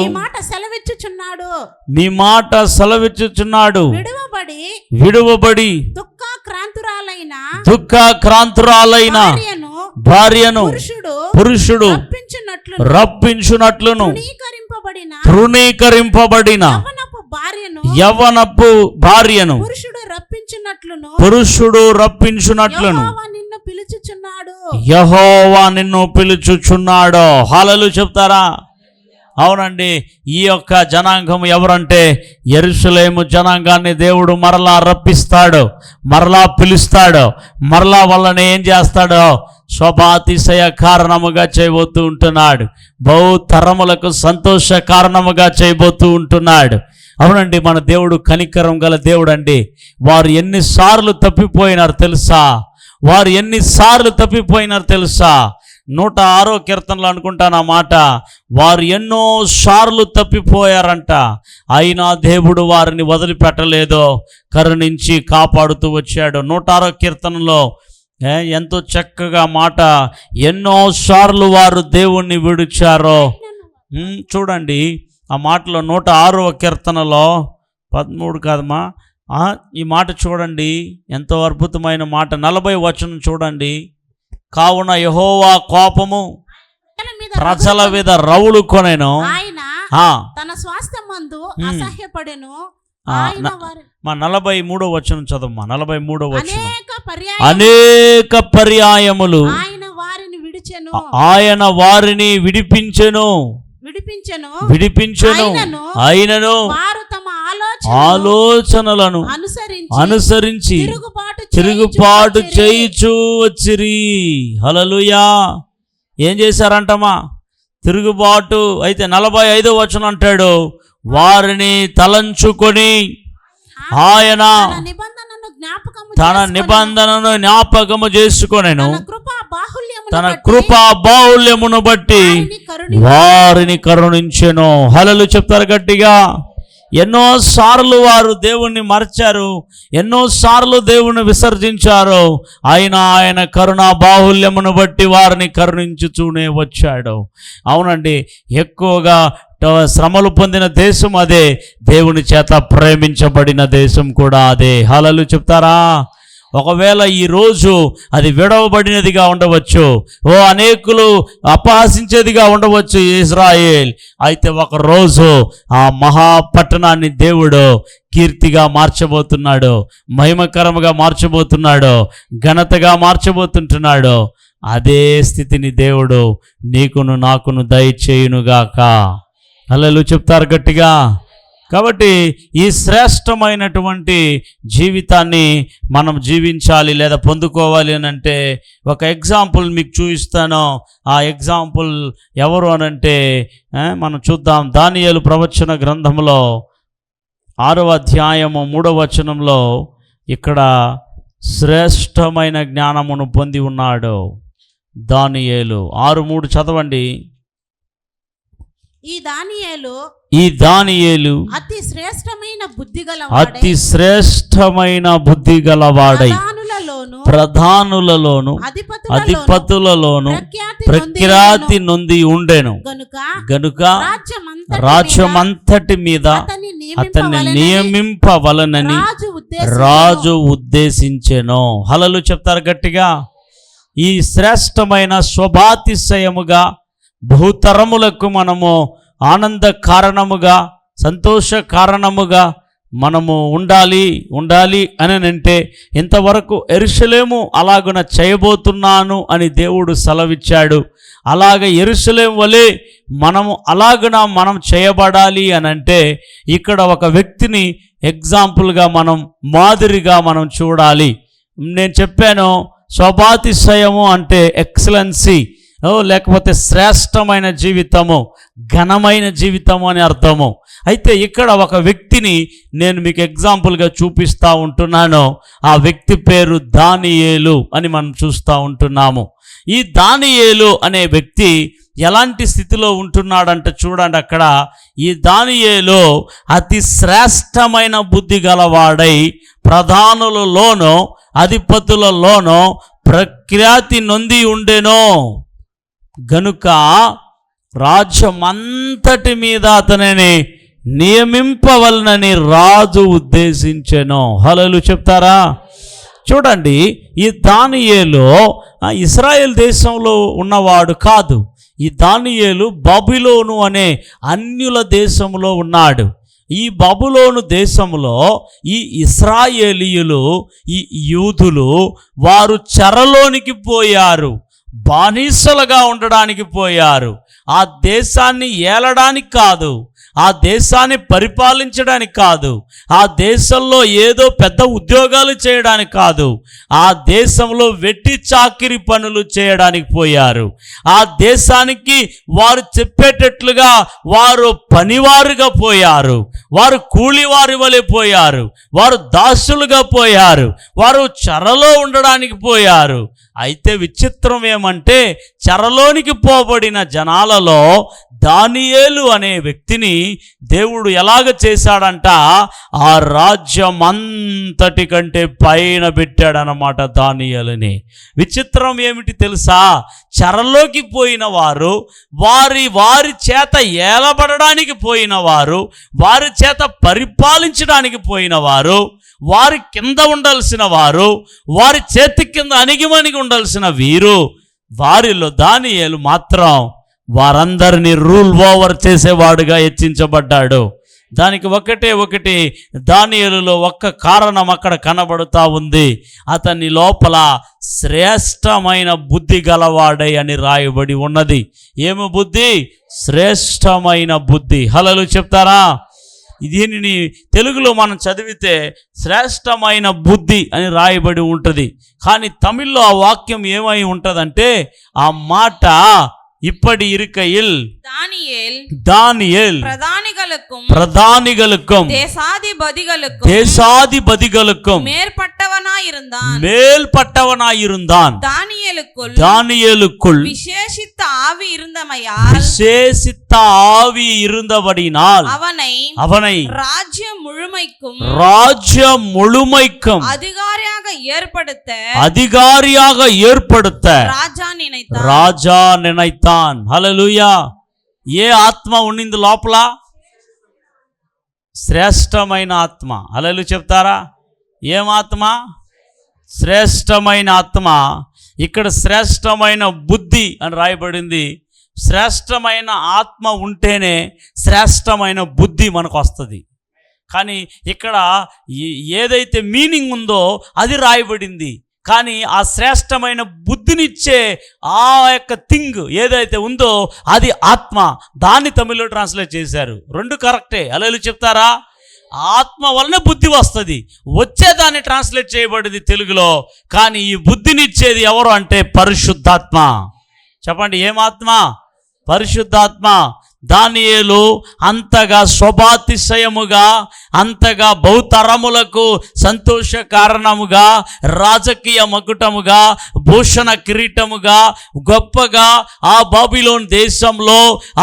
సెలవిచ్చుచున్నాడు. మీ మాట సెలవిచ్చుచున్నాడు. విడువబడి దుఃఖాక్రాంతురాలైన భార్యను పురుషుడు రప్పించునట్లును తృణీకరింపబడిన యవ్వనపు భార్యను పురుషుడు రప్పించునట్లును యెహోవా నిన్ను పిలుచుచున్నాడు. హల్లెలూయా చెప్తారా? అవునండి. ఈ యొక్క జనాంగం ఎవరంటే యెరూషలేము జనాంగాన్ని దేవుడు మరలా రప్పిస్తాడు, మరలా పిలుస్తాడు, మరలా వాళ్ళని ఏం చేస్తాడో శోభాతిశయ కారణముగా చేయబోతూ ఉంటున్నాడు. బహుతరములకు సంతోష కారణముగా చేయబోతూ ఉంటున్నాడు. అవునండి, మన దేవుడు కనికరం గల దేవుడు అండి. వారు ఎన్నిసార్లు తప్పిపోయినారు తెలుసా? 106 కీర్తనలు అనుకుంటాను ఆ మాట. వారు ఎన్నో సార్లు తప్పిపోయారంట, అయినా దేవుడు వారిని వదిలిపెట్టలేదు, కరుణించి కాపాడుతూ వచ్చాడు. 106 కీర్తనలో ఎంతో చక్కగా మాట, ఎన్నో సార్లు వారు దేవుణ్ణి విడిచారో చూడండి. ఆ మాటలో 106వ కీర్తనలో 13 కాదమ్మా, ఈ మాట చూడండి, ఎంతో అద్భుతమైన మాట. 40వ వచనం చూడండి. కావున యెహోవా కోపము ప్రజల మీద రౌలు కొనెను, తన స్వాస్థ్యమందు అసహ్యపడెను. మా 43వ వచనం చదవమ్మా. 43వ వచనం. అనేక పర్యాయములు ఆయన వారిని విడిపించెను అయినను ఆలోచనలను అనుసరించి తిరుగుబాటు చేయుచూ వచ్చిరి. హల్లెలూయా. ఏం చేశారంటమా? తిరుగుబాటు. అయితే 45వ వచనం అంటాడు, వారిని తలంచుకొని ఆయన తన నిబంధనను జ్ఞాపకము చేసుకొనెను, తన కృపా బాహుల్యమును బట్టి వారిని కరుణించెను. హల్లెలూయా చెప్తారు గట్టిగా. ఎన్నోసార్లు వారు దేవుణ్ణి మర్చారు, ఎన్నోసార్లు దేవుణ్ణి విసర్జించారు, ఆయన కరుణా బాహుల్యమును బట్టి వారిని కరుణించుతూనే వచ్చాడు. అవునండి, ఎక్కువగా శ్రమలు పొందిన దేశం అదే, దేవుని చేత ప్రేమించబడిన దేశం కూడా అదే. హల్లెలూయా చెప్తారా? ఒకవేళ ఈరోజు అది విడవబడినదిగా ఉండవచ్చు, అనేకులు అపహసించేదిగా ఉండవచ్చు ఇజ్రాయేల్. అయితే ఒకరోజు ఆ మహాపట్టణాన్ని దేవుడు కీర్తిగా మార్చబోతున్నాడు, మహిమకరముగా మార్చబోతున్నాడు, ఘనతగా మార్చబోతుంటున్నాడు. అదే స్థితిని దేవుడు నీకును నాకును దయచేయునుగాక. హల్లెలూయా చెప్తారు గట్టిగా. కాబట్టి ఈ శ్రేష్టమైనటువంటి జీవితాన్ని మనం జీవించాలి లేదా పొందుకోవాలి అని అంటే ఒక ఎగ్జాంపుల్ మీకు చూపిస్తాను. ఆ ఎగ్జాంపుల్ ఎవరు అనంటే మనం చూద్దాం. దానియేలు ప్రవచన గ్రంథంలో 6వ అధ్యాయము 3వ వచనంలో ఇక్కడ శ్రేష్టమైన జ్ఞానమును పొంది ఉన్నాడు దానియేలు. 6:3 చదవండి. ఈ దానియేలు అతి శ్రేష్టమైన బుద్ధి గలవాడై ప్రధానులలోను అధిపతులలోను ప్రఖ్యాతి నొంది ఉండెను గనుక రాజ్యమంతటి మీద అతన్ని నియమింపవలనని రాజు ఉద్దేశించెను. హల్లెలూయా చెప్తారు గట్టిగా. ఈ శ్రేష్టమైన శోభాతిశయముగా బహుతరములకు మనము ఆనంద కారణముగా సంతోష కారణముగా మనము ఉండాలి అని అంటే ఇంతవరకు యెరూషలేము అలాగున చేయబోతున్నాను అని దేవుడు సెలవిచ్చాడు. అలాగే యెరూషలేము వలె మనం చేయబడాలి అని అంటే ఇక్కడ ఒక వ్యక్తిని ఎగ్జాంపుల్గా మనం మాదిరిగా మనం చూడాలి. నేను చెప్పాను, శోభాతిశయము అంటే ఎక్సలెన్సీ, లేకపోతే శ్రేష్టమైన జీవితము, ఘనమైన జీవితము అని అర్థము. అయితే ఇక్కడ ఒక వ్యక్తిని నేను మీకు ఎగ్జాంపుల్గా చూపిస్తూ ఉంటున్నాను. ఆ వ్యక్తి పేరు దానియేలు అని మనం చూస్తూ ఉంటున్నాము. ఈ దానియేలు అనే వ్యక్తి ఎలాంటి స్థితిలో ఉంటున్నాడంటే చూడండి, అక్కడ ఈ దానియేలు అతి శ్రేష్టమైన బుద్ధి గలవాడై ప్రధానులలోనో అధిపతులలోనో ప్రఖ్యాతి నొంది ఉండెను గనుక రాజ్యమంతటి మీద అతనిని నియమింపవలనని రాజు ఉద్దేశించెను. హల్లెలూయా చెప్తారా? చూడండి, ఈ దానియేలు ఇశ్రాయేల్ దేశంలో ఉన్నవాడు కాదు. ఈ దానియేలు బబులోను అనే అన్యుల దేశంలో ఉన్నాడు. ఈ బబులోను దేశంలో ఈ ఇశ్రాయేలీయులు, ఈ యూదులు వారు చెరలోనికి పోయారు, బానిసలుగా ఉండడానికి పోయారు. ఆ దేశాన్ని ఏలడానికి కాదు, ఆ దేశాన్ని పరిపాలించడానికి కాదు, ఆ దేశంలో ఏదో పెద్ద ఉద్యోగాలు చేయడానికి కాదు, ఆ దేశంలో వెట్టి చాకిరి పనులు చేయడానికి పోయారు. ఆ దేశానికి వారు చెప్పేటట్లుగా వారు పనివారుగా పోయారు, వారు కూలివారి వలె పోయారు, వారు దాసులుగా పోయారు, వారు చెరలో ఉండడానికి పోయారు. అయితే విచిత్రం ఏమంటే, చెరలోనికి పోబడిన జనాలలో దానియేలు అనే వ్యక్తిని దేవుడు ఎలాగ చేశాడంట, ఆ రాజ్యం అంతటి కంటే పైన పెట్టాడనమాట దానియేలుని. విచిత్రం ఏమిటి తెలుసా? చెరలోకి పోయిన వారు, వారి చేత ఏలబడడానికి పోయిన వారు, వారి చేత పరిపాలించడానికి పోయిన వారు, వారి కింద ఉండాల్సిన వారు, వారి చేతి కింద అణిగిమణిగి ఉండాల్సిన వీరు, వారిలో దానియేలు మాత్రం వారందరినీ రూల్ ఓవర్ చేసేవాడుగా హెచ్చించబడ్డాడు. దానికి ఒకటి దానియేలులో ఒక్క కారణం అక్కడ కనబడుతూ ఉంది. అతని లోపల శ్రేష్టమైన బుద్ధి గలవాడై అని రాయబడి ఉన్నది. ఏమి బుద్ధి? శ్రేష్టమైన బుద్ధి. హల్లెలూయా చెప్తారా? దీనిని తెలుగులో మనం చదివితే శ్రేష్టమైన బుద్ధి అని రాయబడి ఉంటుంది. కానీ తమిళ్లో ఆ వాక్యం ఏమై ఉంటుందంటే, ఆ మాట இப்படி இருக்கையில் தானியேல் பிரதானிகளுக்கும் தேசாதிபதிகளுக்கும் மேல்பட்டவனாயிருந்தான். தானியேலுக்குள் விசேஷித்த ஆவி இருந்தபடினால் அவனை ராஜ்யம் முழுமைக்கும் அதிகாரியாக ஏற்படுத்த ராஜா நினைத்தான். హల్లెలూయా. ఏ ఆత్మ ఉండింది లోపల? శ్రేష్టమైన ఆత్మ. హల్లెలూయా చెప్తారా? ఏం ఆత్మ? శ్రేష్టమైన ఆత్మ. ఇక్కడ శ్రేష్టమైన బుద్ధి అని రాయబడింది. శ్రేష్టమైన ఆత్మ ఉంటేనే శ్రేష్టమైన బుద్ధి మనకు వస్తుంది. కానీ ఇక్కడ ఏదైతే మీనింగ్ ఉందో అది రాయబడింది. కానీ ఆ శ్రేష్టమైన బుద్ధినిచ్చే ఆ యొక్క థింగ్ ఏదైతే ఉందో అది ఆత్మ. దాన్ని తమిళ్లో ట్రాన్స్లేట్ చేశారు. రెండు కరెక్టే. హల్లెలూయా చెప్తారా? ఆత్మ వలన బుద్ధి వస్తుంది, వచ్చేదాన్ని ట్రాన్స్లేట్ చేయబడింది తెలుగులో. కానీ ఈ బుద్ధినిచ్చేది ఎవరు అంటే పరిశుద్ధాత్మ. చెప్పండి, ఏమాత్మ? పరిశుద్ధాత్మ. దానియేలు అంతగా శోభాతిశయముగా, అంతగా బహుతరములకు సంతోష కారణముగా, రాజకీయ మకుటముగా, భూషణ కిరీటముగా, గొప్పగా ఆ బాబిలోన్ దేశంలో,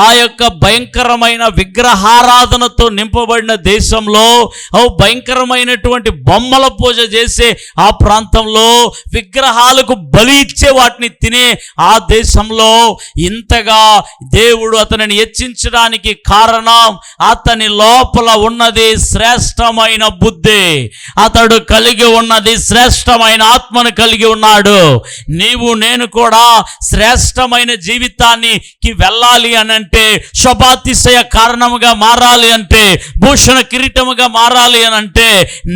ఆ యొక్క భయంకరమైన విగ్రహారాధనతో నింపబడిన దేశంలో, భయంకరమైనటువంటి బొమ్మల పూజ చేసే ఆ ప్రాంతంలో, విగ్రహాలకు బలి ఇచ్చే వాటిని తినే ఆ దేశంలో ఇంతగా దేవుడు అతనిని హెచ్చించడానికి కారణం అతని లోపల ఉన్నది శ్రేష్టమైన బుద్ధి. అతడు కలిగి ఉన్నది శ్రేష్టమైన ఆత్మను కలిగి ఉన్నాడు. నీవు నేను కూడా శ్రేష్టమైన జీవితానికి వెళ్ళాలి అని అంటే, శోభాతిశయ కారణముగా మారాలి అంటే, భూషణ కిరీటముగా మారాలి అని అంటే,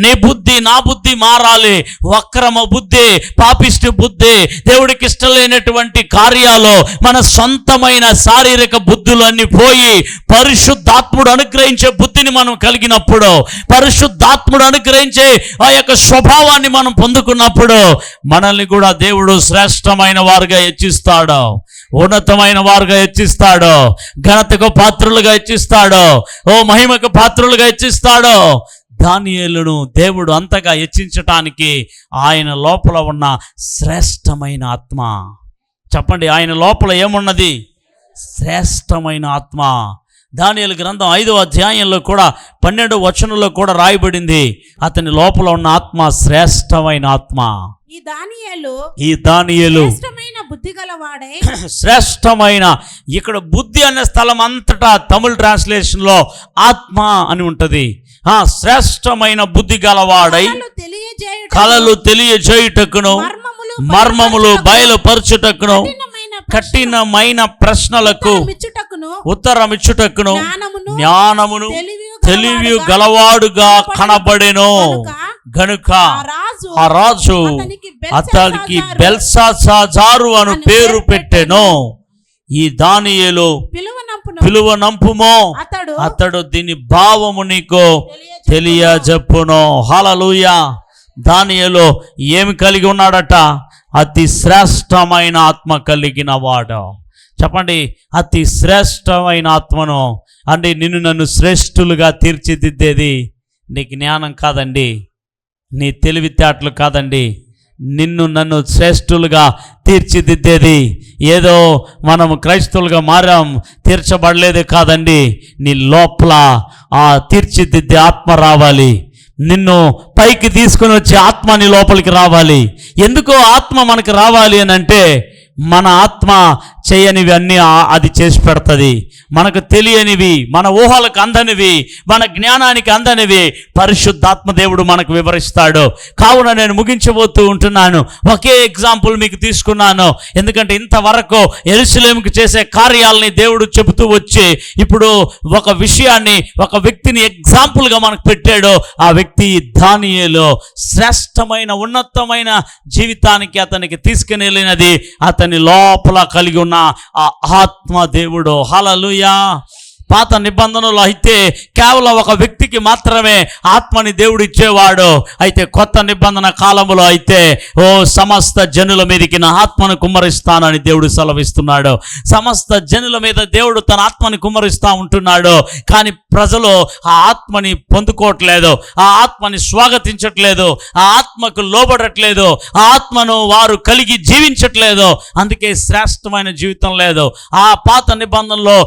నీ బుద్ధి నా బుద్ధి మారాలి. వక్రమ బుద్ధి, పాపిష్టి బుద్ధి, దేవుడికి ఇష్టం లేనటువంటి కార్యాలు, మన సొంతమైన శారీరక బుద్ధులు అన్ని పోయి పరిశుద్ధాత్ముడు అనుగ్రహించే బుద్ధిని మనం కలిగినప్పుడు, పరిశుద్ధాత్ముడు అనుగ్రహించే ఆ యొక్క స్వభావాన్ని మనం పొందుకున్నప్పుడు మనల్ని కూడా దేవుడు శ్రేష్టమైన వారుగా హెచ్చిస్తాడు, ఉన్నతమైన వారుగా హెచ్చిస్తాడు, ఘనతకు పాత్రులుగా హెచ్చిస్తాడు, ఓ మహిమకు పాత్రులుగా హెచ్చిస్తాడు. దానియేలును దేవుడు అంతగా హెచ్చించటానికి ఆయన లోపల ఉన్న శ్రేష్టమైన ఆత్మ. చెప్పండి, ఆయన లోపల ఏమున్నది? శ్రేష్టమైన ఆత్మ. దానియేలు గ్రంథం 5వ అధ్యాయంలో కూడా 12వ వచనంలో కూడా రాయబడింది, అతని లోపల ఉన్న ఆత్మ శ్రేష్టమైన ఆత్మ. ఈ దానియేలు శ్రేష్టమైన బుద్ధి గలవాడై శ్రేష్టమైన, ఇక్కడ బుద్ధి అనే స్థలం అంతటా తమిళ ట్రాన్స్లేషన్ లో ఆత్మ అని ఉంటది. శ్రేష్టమైన బుద్ధి గలవాడై కలలు తెలియజేయుటకును మర్మములు బయలుపరచుటకును కఠినమైన ప్రశ్నలకు ఉత్తరమిచ్చుటకును జ్ఞానమును తెలివి గలవాడుగా కనబడెను. గనుక ఆ రాజు అతనికి బెల్షాజారు అను పేరు పెట్టెను. ఈ దానియేలు పిలువనంపుమో అతడు దీని భావము నీకు తెలియజెప్పును. హల్లెలూయా. దానియేలు ఏమి కలిగి ఉన్నాడట? అతి శ్రేష్టమైన ఆత్మ కలిగిన వాడు. చెప్పండి, అతి శ్రేష్టమైన ఆత్మను. అంటే నిన్ను నన్ను శ్రేష్ఠులుగా తీర్చిదిద్దేది నీ జ్ఞానం కాదండి, నీ తెలివితేటలు కాదండి. నిన్ను నన్ను శ్రేష్ఠులుగా తీర్చిదిద్దేది ఏదో మనము క్రైస్తవులుగా మారాం, తీర్చబడలేదు కాదండి. నీ లోపల ఆ తీర్చిదిద్దే ఆత్మ రావాలి. నిన్ను పైకి తీసుకుని వచ్చే ఆత్మ నీ లోపలికి రావాలి. ఎందుకో ఆత్మ మనకి రావాలి అని అంటే, మన ఆత్మ చేయనివి అన్నీ అది చేసి పెడుతుంది. మనకు తెలియనివి, మన ఊహలకు అందనివి, మన జ్ఞానానికి అందనివి పరిశుద్ధాత్మ దేవుడు మనకు వివరిస్తాడు. కావున నేను ముగించబోతూ ఉంటున్నాను. ఒకే ఎగ్జాంపుల్ మీకు తీసుకున్నాను, ఎందుకంటే ఇంతవరకు యెరూషలేముకు చేసే కార్యాలని దేవుడు చెబుతూ వచ్చి ఇప్పుడు ఒక విషయాన్ని, ఒక వ్యక్తిని ఎగ్జాంపుల్గా మనకు పెట్టాడు. ఆ వ్యక్తి దానియేలు. శ్రేష్టమైన ఉన్నతమైన జీవితానికి అతనికి తీసుకుని వెళ్ళినది అతని లోపల కలిగి ఉన్న ఆ ఆత్మ దేవుడు. హల్లెలూయా. పాత నిబంధనలో అయితే కేవలం ఒక వ్యక్తికి మాత్రమే ఆత్మని దేవుడు ఇచ్చేవాడు. అయితే కొత్త నిబంధన కాలంలో అయితే సమస్త జనుల మీదకి నా ఆత్మను కుమ్మరిస్తానని దేవుడు సెలవిస్తున్నాడు. సమస్త జనుల మీద దేవుడు తన ఆత్మని కుమ్మరిస్తా ఉంటున్నాడు. కానీ ప్రజలు ఆ ఆత్మని పొందుకోవట్లేదు, ఆ ఆత్మని స్వాగతించట్లేదు, ఆ ఆత్మకు లోబడట్లేదు, ఆ ఆత్మను వారు కలిగి జీవించట్లేదు. అందుకే శ్రేష్టమైన జీవితం లేదు. ఆ పాత నిబంధనలో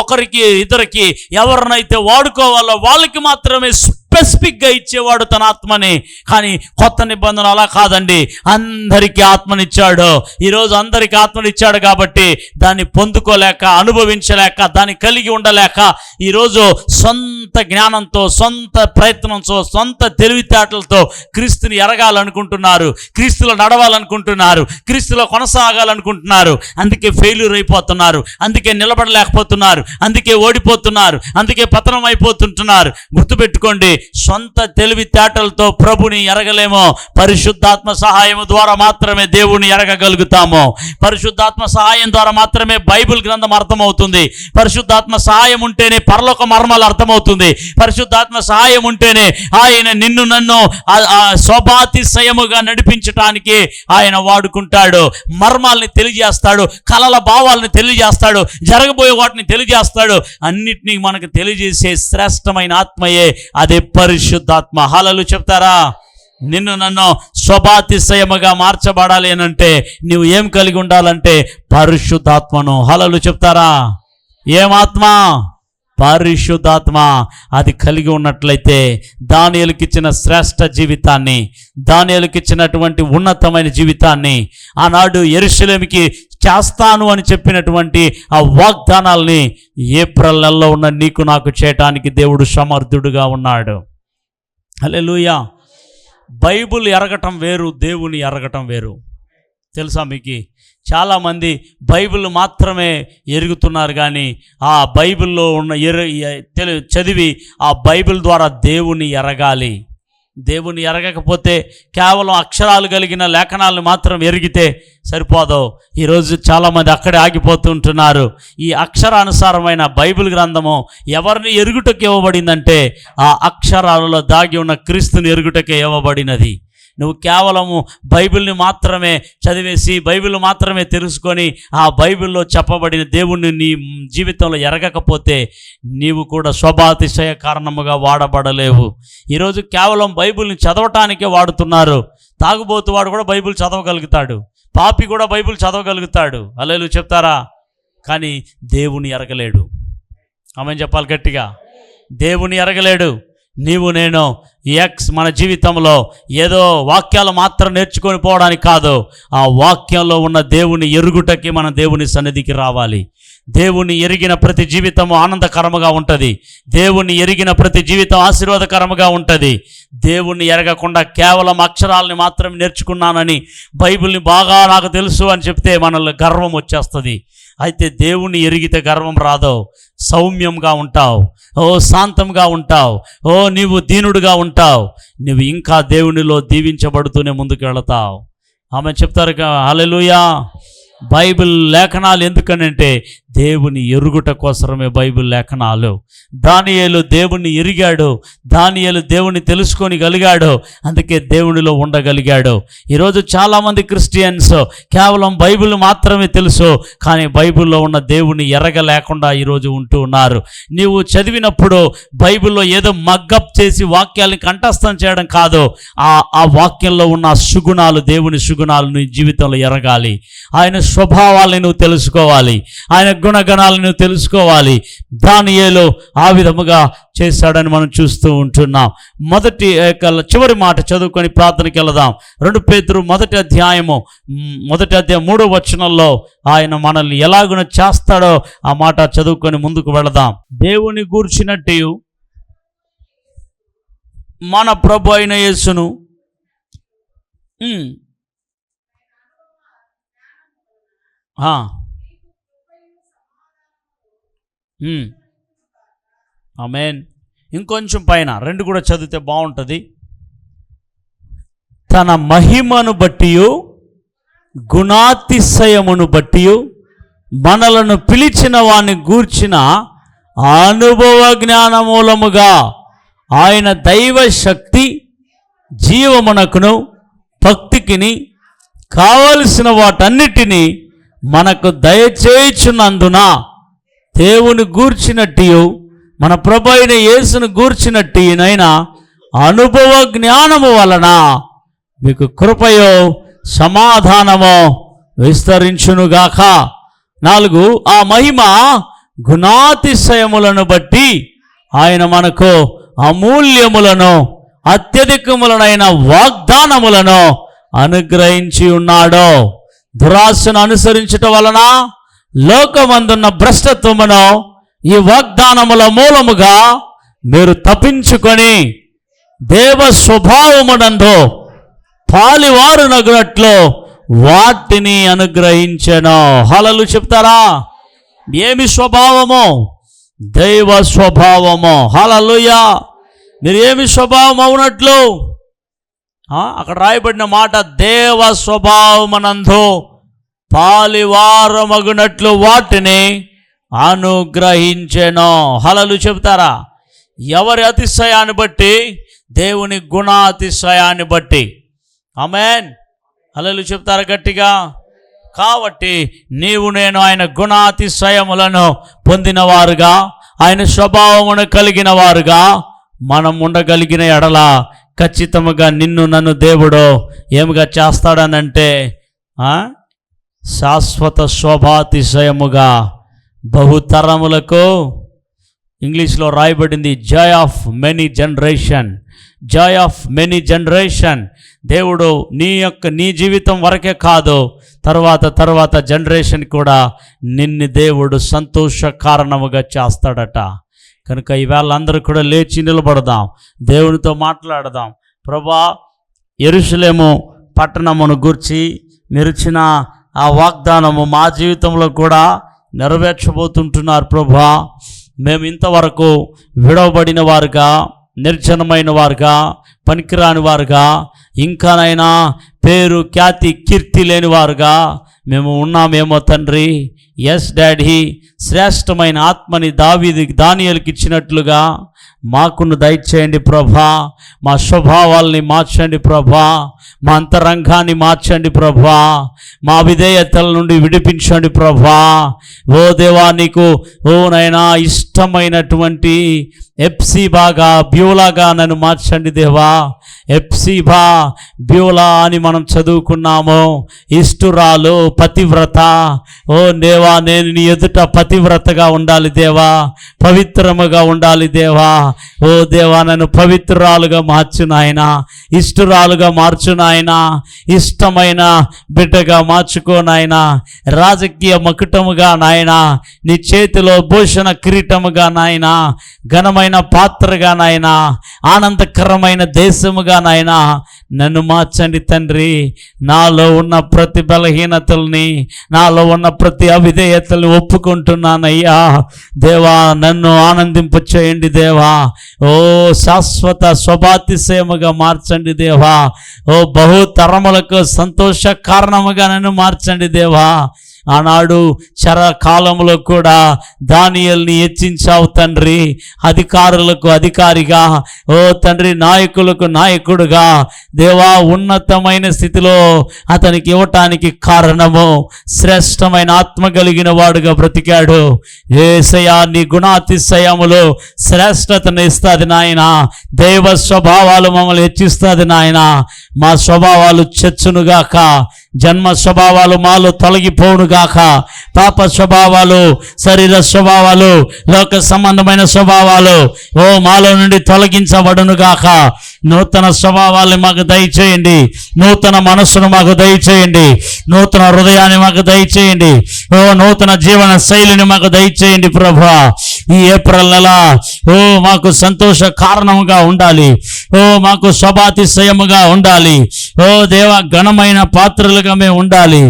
ఒకరికి ఇద్దరికి ఎవరినైతే వాడుకోవాలో వాళ్ళకి మాత్రమే స్పెసిఫిక్గా ఇచ్చేవాడు తన ఆత్మని. కానీ కొత్త నిబంధన అలా కాదండి, అందరికీ ఆత్మనిచ్చాడు. ఈరోజు అందరికీ ఆత్మనిచ్చాడు కాబట్టి దాన్ని పొందుకోలేక, అనుభవించలేక, దాన్ని కలిగి ఉండలేక ఈరోజు సొంత జ్ఞానంతో, సొంత ప్రయత్నంతో, సొంత తెలివితేటలతో క్రీస్తుని ఎరగాలనుకుంటున్నారు, క్రీస్తులో నడవాలనుకుంటున్నారు, క్రీస్తులో కొనసాగాలనుకుంటున్నారు. అందుకే ఫెయిల్యూర్ అయిపోతున్నారు, అందుకే నిలబడలేకపోతున్నారు, అందుకే ఓడిపోతున్నారు, అందుకే పతనం అయిపోతుంటున్నారు. గుర్తుపెట్టుకోండి, సొంత తెలివితేటలతో ప్రభుని ఎరగలేమో. పరిశుద్ధాత్మ సహాయం ద్వారా మాత్రమే దేవుని ఎరగగలుగుతాము. పరిశుద్ధాత్మ సహాయం ద్వారా మాత్రమే బైబిల్ గ్రంథం అర్థమవుతుంది. పరిశుద్ధాత్మ సహాయం ఉంటేనే పరలోక మర్మాలు అర్థమవుతుంది. పరిశుద్ధాత్మ సహాయం ఉంటేనే ఆయన నిన్ను నన్ను శోభాతిశయముగా నడిపించటానికి ఆయన వాడుకుంటాడు. మర్మాల్ని తెలియజేస్తాడు, కలల భావాలను తెలియజేస్తాడు, జరగబోయే వాటిని తెలియజేస్తాడు. అన్నిటినీ మనకు తెలియజేసే శ్రేష్టమైన ఆత్మయే అదే పరిశుద్ధాత్మ. హల్లెలూయా చెప్తారా? నిన్ను నన్ను శోభాతిశయముగా మార్చబడాలి అనంటే నువ్వు ఏం కలిగి ఉండాలంటే పరిశుద్ధాత్మను. హల్లెలూయా చెప్తారా? ఏమాత్మ? పరిశుద్ధాత్మ. అది కలిగి ఉన్నట్లయితే దానియేలుకిచ్చిన శ్రేష్ఠ జీవితాన్ని, దానియేలుకిచ్చినటువంటి ఉన్నతమైన జీవితాన్ని, ఆనాడు యెరూషలేముకి చేస్తాను అని చెప్పినటువంటి ఆ వాగ్దానాల్ని ఏప్రిల్ నెలలో ఉన్న నీకు నాకు చేయటానికి దేవుడు సమర్థుడుగా ఉన్నాడు. హల్లెలూయా. బైబిల్ ఎరగటం వేరు, దేవుని ఎరగటం వేరు. తెలుసా మీకు? చాలామంది బైబిల్ మాత్రమే ఎరుగుతున్నారు, కానీ ఆ బైబిల్లో ఉన్న చదివి ఆ బైబిల్ ద్వారా దేవుని ఎరగాలి. దేవుని ఎరగకపోతే కేవలం అక్షరాలు కలిగిన లేఖనాలను మాత్రం ఎరిగితే సరిపోదు. ఈరోజు చాలామంది అక్కడే ఆగిపోతుంటున్నారు. ఈ అక్షరానుసారమైన బైబిల్ గ్రంథము ఎవరిని ఎరుగుటకు ఇవ్వబడిందంటే ఆ అక్షరాలలో దాగి ఉన్న క్రీస్తుని ఎరుగుటకే ఇవ్వబడినది. నువ్వు కేవలము బైబిల్ని మాత్రమే చదివేసి, బైబిల్ మాత్రమే తెలుసుకొని ఆ బైబిల్లో చెప్పబడిన దేవుణ్ణి నీ జీవితంలో ఎరగకపోతే నీవు కూడా శోభాతిశయ కారణముగా వాడబడలేవు. ఈరోజు కేవలం బైబిల్ని చదవటానికే వాడుతున్నారు. తాగుబోతు వాడు కూడా బైబిల్ చదవగలుగుతాడు, పాపి కూడా బైబిల్ చదవగలుగుతాడు. హల్లెలూయా చెప్తారా? కానీ దేవుని ఎరగలేడు. ఆమేన్ చెప్పాలి గట్టిగా. దేవుని ఎరగలేడు. నీవు నేను మన జీవితంలో ఏదో వాక్యాలు మాత్రం నేర్చుకొని పోవడానికి కాదు, ఆ వాక్యంలో ఉన్న దేవుని ఎరుగుటకి మన దేవుని సన్నిధికి రావాలి. దేవుని ఎరిగిన ప్రతి జీవితం ఆనందకరముగా ఉంటుంది. దేవుని ఎరిగిన ప్రతి జీవితం ఆశీర్వాదకరముగా ఉంటుంది. దేవుణ్ణి ఎరగకుండా కేవలం అక్షరాలని మాత్రమే నేర్చుకున్నానని, బైబిల్ని బాగా నాకు తెలుసు అని చెప్తే మనల్ని గర్వం వచ్చేస్తుంది. అయితే దేవుణ్ణి ఎరిగితే గర్వం రాదో, సౌమ్యంగా ఉంటావు, శాంతంగా ఉంటావు, నీవు దీనుడుగా ఉంటావు, నువ్వు ఇంకా దేవునిలో దీవించబడుతూనే ముందుకు వెళతావు. ఆమె చెప్తారు హల్లెలూయా. బైబిల్ లేఖనాలు ఎందుకనంటే దేవుని ఎరుగుట కోసమే బైబిల్ లేఖనాలు. దానియేలు దేవుణ్ణి ఎరిగాడు, దానియేలు దేవుని తెలుసుకొని గలిగాడు, అందుకే దేవునిలో ఉండగలిగాడు. ఈరోజు చాలామంది క్రిస్టియన్స్ కేవలం బైబిల్ మాత్రమే తెలుసు, కానీ బైబిల్లో ఉన్న దేవుని ఎరగలేకుండా ఈరోజు ఉంటూ ఉన్నారు. నీవు చదివినప్పుడు బైబిల్లో ఏదో మగ్గప్ చేసి వాక్యాలని కంఠస్థం చేయడం కాదు, ఆ వాక్యంలో ఉన్న సుగుణాలు, దేవుని సుగుణాలు నీ జీవితంలో ఎరగాలి. ఆయన స్వభావాలను నువ్వు తెలుసుకోవాలి, ఆయన గుణగణాలను నువ్వు తెలుసుకోవాలి. దానియేలు ఆ విధముగా చేశాడని మనం చూస్తూ ఉంటున్నాం. చివరి మాట చదువుకొని ప్రార్థనకి వెళదాం. 2 పేతురు మొదటి అధ్యాయం 3వ వచనంలో ఆయన మనల్ని ఎలాగున చేస్తాడో ఆ మాట చదువుకొని ముందుకు వెళదాం. దేవుని గూర్చినట్టు మన ప్రభు అయిన యేసును ఆమేన్. ఇంకొంచెం పైన 2 కూడా చదివితే బాగుంటుంది. తన మహిమను బట్టి గుణాతిశయమును బట్టి మనలను పిలిచిన వాని గూర్చిన అనుభవ జ్ఞానమూలముగా ఆయన దైవ శక్తి జీవమునకును భక్తికిని కావలసిన వాటన్నిటినీ మనకు దయచేయుచున్నందున దేవుని గూర్చినట్టు, మన ప్రభు అయిన యేసును గూర్చినట్టునైనా అనుభవ జ్ఞానము వలన మీకు కృపయో సమాధానమో విస్తరించునుగాక. 4 ఆ మహిమ గుణాతిశయములను బట్టి ఆయన మనకు అమూల్యములను అత్యధికములనైన వాగ్దానములను అనుగ్రహించి ఉన్నాడు. దురాశను అనుసరించటం వలన లోకమందున్న భ్రష్టత్వమును ఈ వాగ్దానముల మూలముగా మీరు తప్పించుకొని దేవ స్వభావమునందు పాలివారునగునట్లు వాటిని అనుగ్రహించెను. హల్లెలూయా చెప్తారా? ఏమి స్వభావము? దైవ స్వభావము. హల్లెలూయా. మీరు ఏమి స్వభావం అవునట్లు? అక్కడ రాయబడిన మాట దేవ స్వభావమునందు పాలివారమగునట్లు వాటిని అనుగ్రహించెను. హల్లెలూయా చెప్తారా? ఎవరి అతిశయాన్ని బట్టి? దేవుని గుణాతిశయాన్ని బట్టి. ఆమేన్. హల్లెలూయా చెప్తారా గట్టిగా? కాబట్టి నీవు నేను ఆయన గుణాతిశయములను పొందినవారుగా, ఆయన స్వభావమును కలిగిన వారుగా మనం ఉండగలిగిన ఎడల ఖచ్చితంగా నిన్ను నన్ను దేవుడు ఏమిగా చేస్తాడనంటే శాశ్వత శోభాతిశయముగా బహుతరములకు, ఇంగ్లీష్లో రాయబడింది Joy of many generation. Joy of many generation. దేవుడు నీ జీవితం వరకే కాదు, తర్వాత జనరేషన్ కూడా నిన్ను దేవుడు సంతోష కారణముగా చేస్తాడట. కనుక ఈవేళ అందరూ కూడా లేచి నిలబడదాం, దేవునితో మాట్లాడదాం. ప్రభా, యెరూషలేము పట్టణమును గూర్చి మీరిచ్చిన ఆ వాగ్దానము మా జీవితంలో కూడా నెరవేర్చబోతుంటున్నారు. ప్రభా, మేము ఇంతవరకు విడవబడిన వారుగా, నిర్జనమైన వారుగా, పనికిరాని వారుగా, ఇంకానైనా పేరు ఖ్యాతి కీర్తి లేని వారుగా మేము ఉన్నామేమో తండ్రి. ఎస్ డాడీ, శ్రేష్టమైన ఆత్మని దానియేలుకి ఇచ్చినట్లుగా మాకును దయచేయండి ప్రభా. మా స్వభావాల్ని మార్చండి ప్రభా, మా అంతరంగాన్ని మార్చండి ప్రభా, మా విధేయతల నుండి విడిపించండి ప్రభా. ఓ దేవా, నీకు నైనా ఇష్టమైనటువంటి ఎప్సిబాగా, బ్యూలాగా నన్ను మార్చండి దేవా. ఎప్సిబా, బ్యూలా అని మనం చదువుకున్నాము. ఇష్టురాలు, పతివ్రత. ఓ దేవా, నేను నీ ఎదుట పతివ్రతగా ఉండాలి దేవా, పవిత్రముగా ఉండాలి దేవా. ఓ దేవా నన్ను పవిత్రురాలుగా మార్చు నాయన, ఇష్టురాలుగా మార్చు నాయన, ఇష్టమైన బిడ్డగా మార్చుకో నాయన, రాజకీయ మకుటముగా నాయన, నీ చేతిలో భూషణ కిరీటముగా నాయన, ఘనమైన పాత్రగా నాయన, ఆనందకరమైన దేశముగా నాయన నన్ను మార్చండి తండ్రి. నాలో ఉన్న ప్రతి బలహీనతల్ని, నాలో ఉన్న ప్రతి అవిధేయతల్ని ఒప్పుకుంటున్నానయ్యా దేవా. నన్ను ఆనందింప చేయండి దేవా. ఓ శాశ్వత స్వభాతిశయముగా మార్చండి దేవా. ఓ బహుతరములకు సంతోష కారణముగా నన్ను మార్చండి దేవా. ఆనాడు చరకాలంలో కూడా దానియేలుని హెచ్చించావు తండ్రి, అధికారులకు అధికారిగా, ఓ తండ్రి నాయకులకు నాయకుడుగా దేవా ఉన్నతమైన స్థితిలో అతనికి ఇవ్వటానికి కారణము శ్రేష్టమైన ఆత్మ కలిగిన వాడుగా బ్రతికాడు. యేసయ్యా నీ గుణాతిశయములో శ్రేష్టతను ఇస్తుంది నాయన. దైవ స్వభావాలు మమ్మల్ని హెచ్చిస్తుంది నాయన. మా స్వభావాలు చచ్చునుగాక, జన్మ స్వభావాలు మాలో తొలగిపోవునుగాక, పాప స్వభావాలు, శరీర స్వభావాలు, లోక సంబంధమైన స్వభావాలు ఓ మాలో నుండి తొలగించబడునుగాక. నూతన స్వభావాన్ని మాకు దయచేయండి, నూతన మనస్సును మాకు దయచేయండి, నూతన హృదయాన్ని మాకు దయచేయండి, ఓ నూతన జీవన శైలిని మాకు దయచేయండి ప్రభువా. ఈ ఏప్రిల్ నెల ఓ మాకు సంతోష కారణముగా ఉండాలి, ఓ మాకు శోభాతిశయముగా ఉండాలి, ఓ దేవ ఘనమైన పాత్రలుగా మేము ఉండాలి,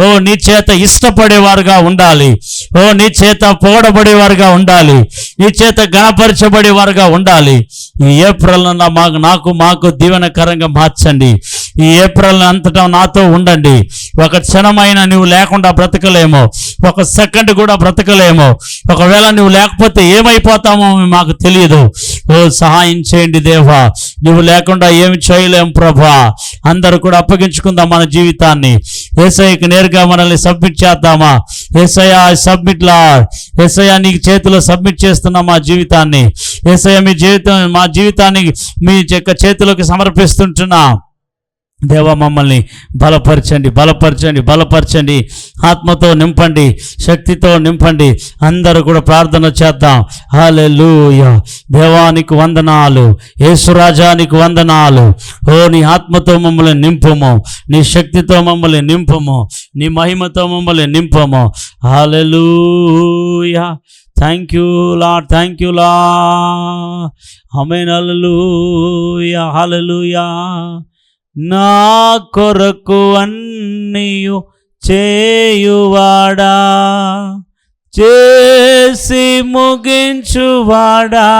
ఓ నీ చేత ఇష్టపడేవారుగా ఉండాలి, ఓ నీ చేత పొగడబడేవారుగా ఉండాలి, నీ చేత గణపరచబడేవారుగా ఉండాలి. ఈ ఏప్రిల్ మాకు దీవెనకరంగా మార్చండి. ఈ ఏప్రిల్ అంతటా నాతో ఉండండి. ఒక క్షణమైనా నువ్వు లేకుండా బ్రతకలేము, ఒక సెకండ్ కూడా బ్రతకలేము. ఒకవేళ నువ్వు లేకపోతే ఏమైపోతామో మాకు తెలియదు. ఓ సహాయం చేయండి దేవా. నువ్వు లేకుండా ఏమి చేయలేము ప్రభా. అందరూ కూడా అప్పగించుకుందాం మన జీవితాన్ని. యేసయ్యకి నేరుగా మనల్ని సబ్మిట్ చేద్దామా? యేసయ్య సబ్మిట్ లార్డ్. యేసయ్య నీకు చేతిలో సబ్మిట్ చేస్తున్నాం మా జీవితాన్ని. యేసయ్య మా జీవితాన్ని మీ చేతిలోకి సమర్పిస్తుంటున్నా దేవా. మమ్మల్ని బలపరచండి, బలపరచండి, బలపరచండి. ఆత్మతో నింపండి, శక్తితో నింపండి. అందరూ కూడా ప్రార్థన చేద్దాం. హల్లెలూయా. దేవానికి వందనాలు, యేసురాజానికి వందనాలు. ఓ నీ ఆత్మతో మమ్మల్ని నింపుము, నీ శక్తితో మమ్మల్ని నింపుము, నీ మహిమతో మమ్మల్ని నింపుము. హల్లెలూయా. Thank you Lord, thank you Lord. ఆమేన్. హల్లెలూయా, హల్లెలూయా. నా కొరకు అన్నీయు చేయువాడా, చేసి ముగించువాడా,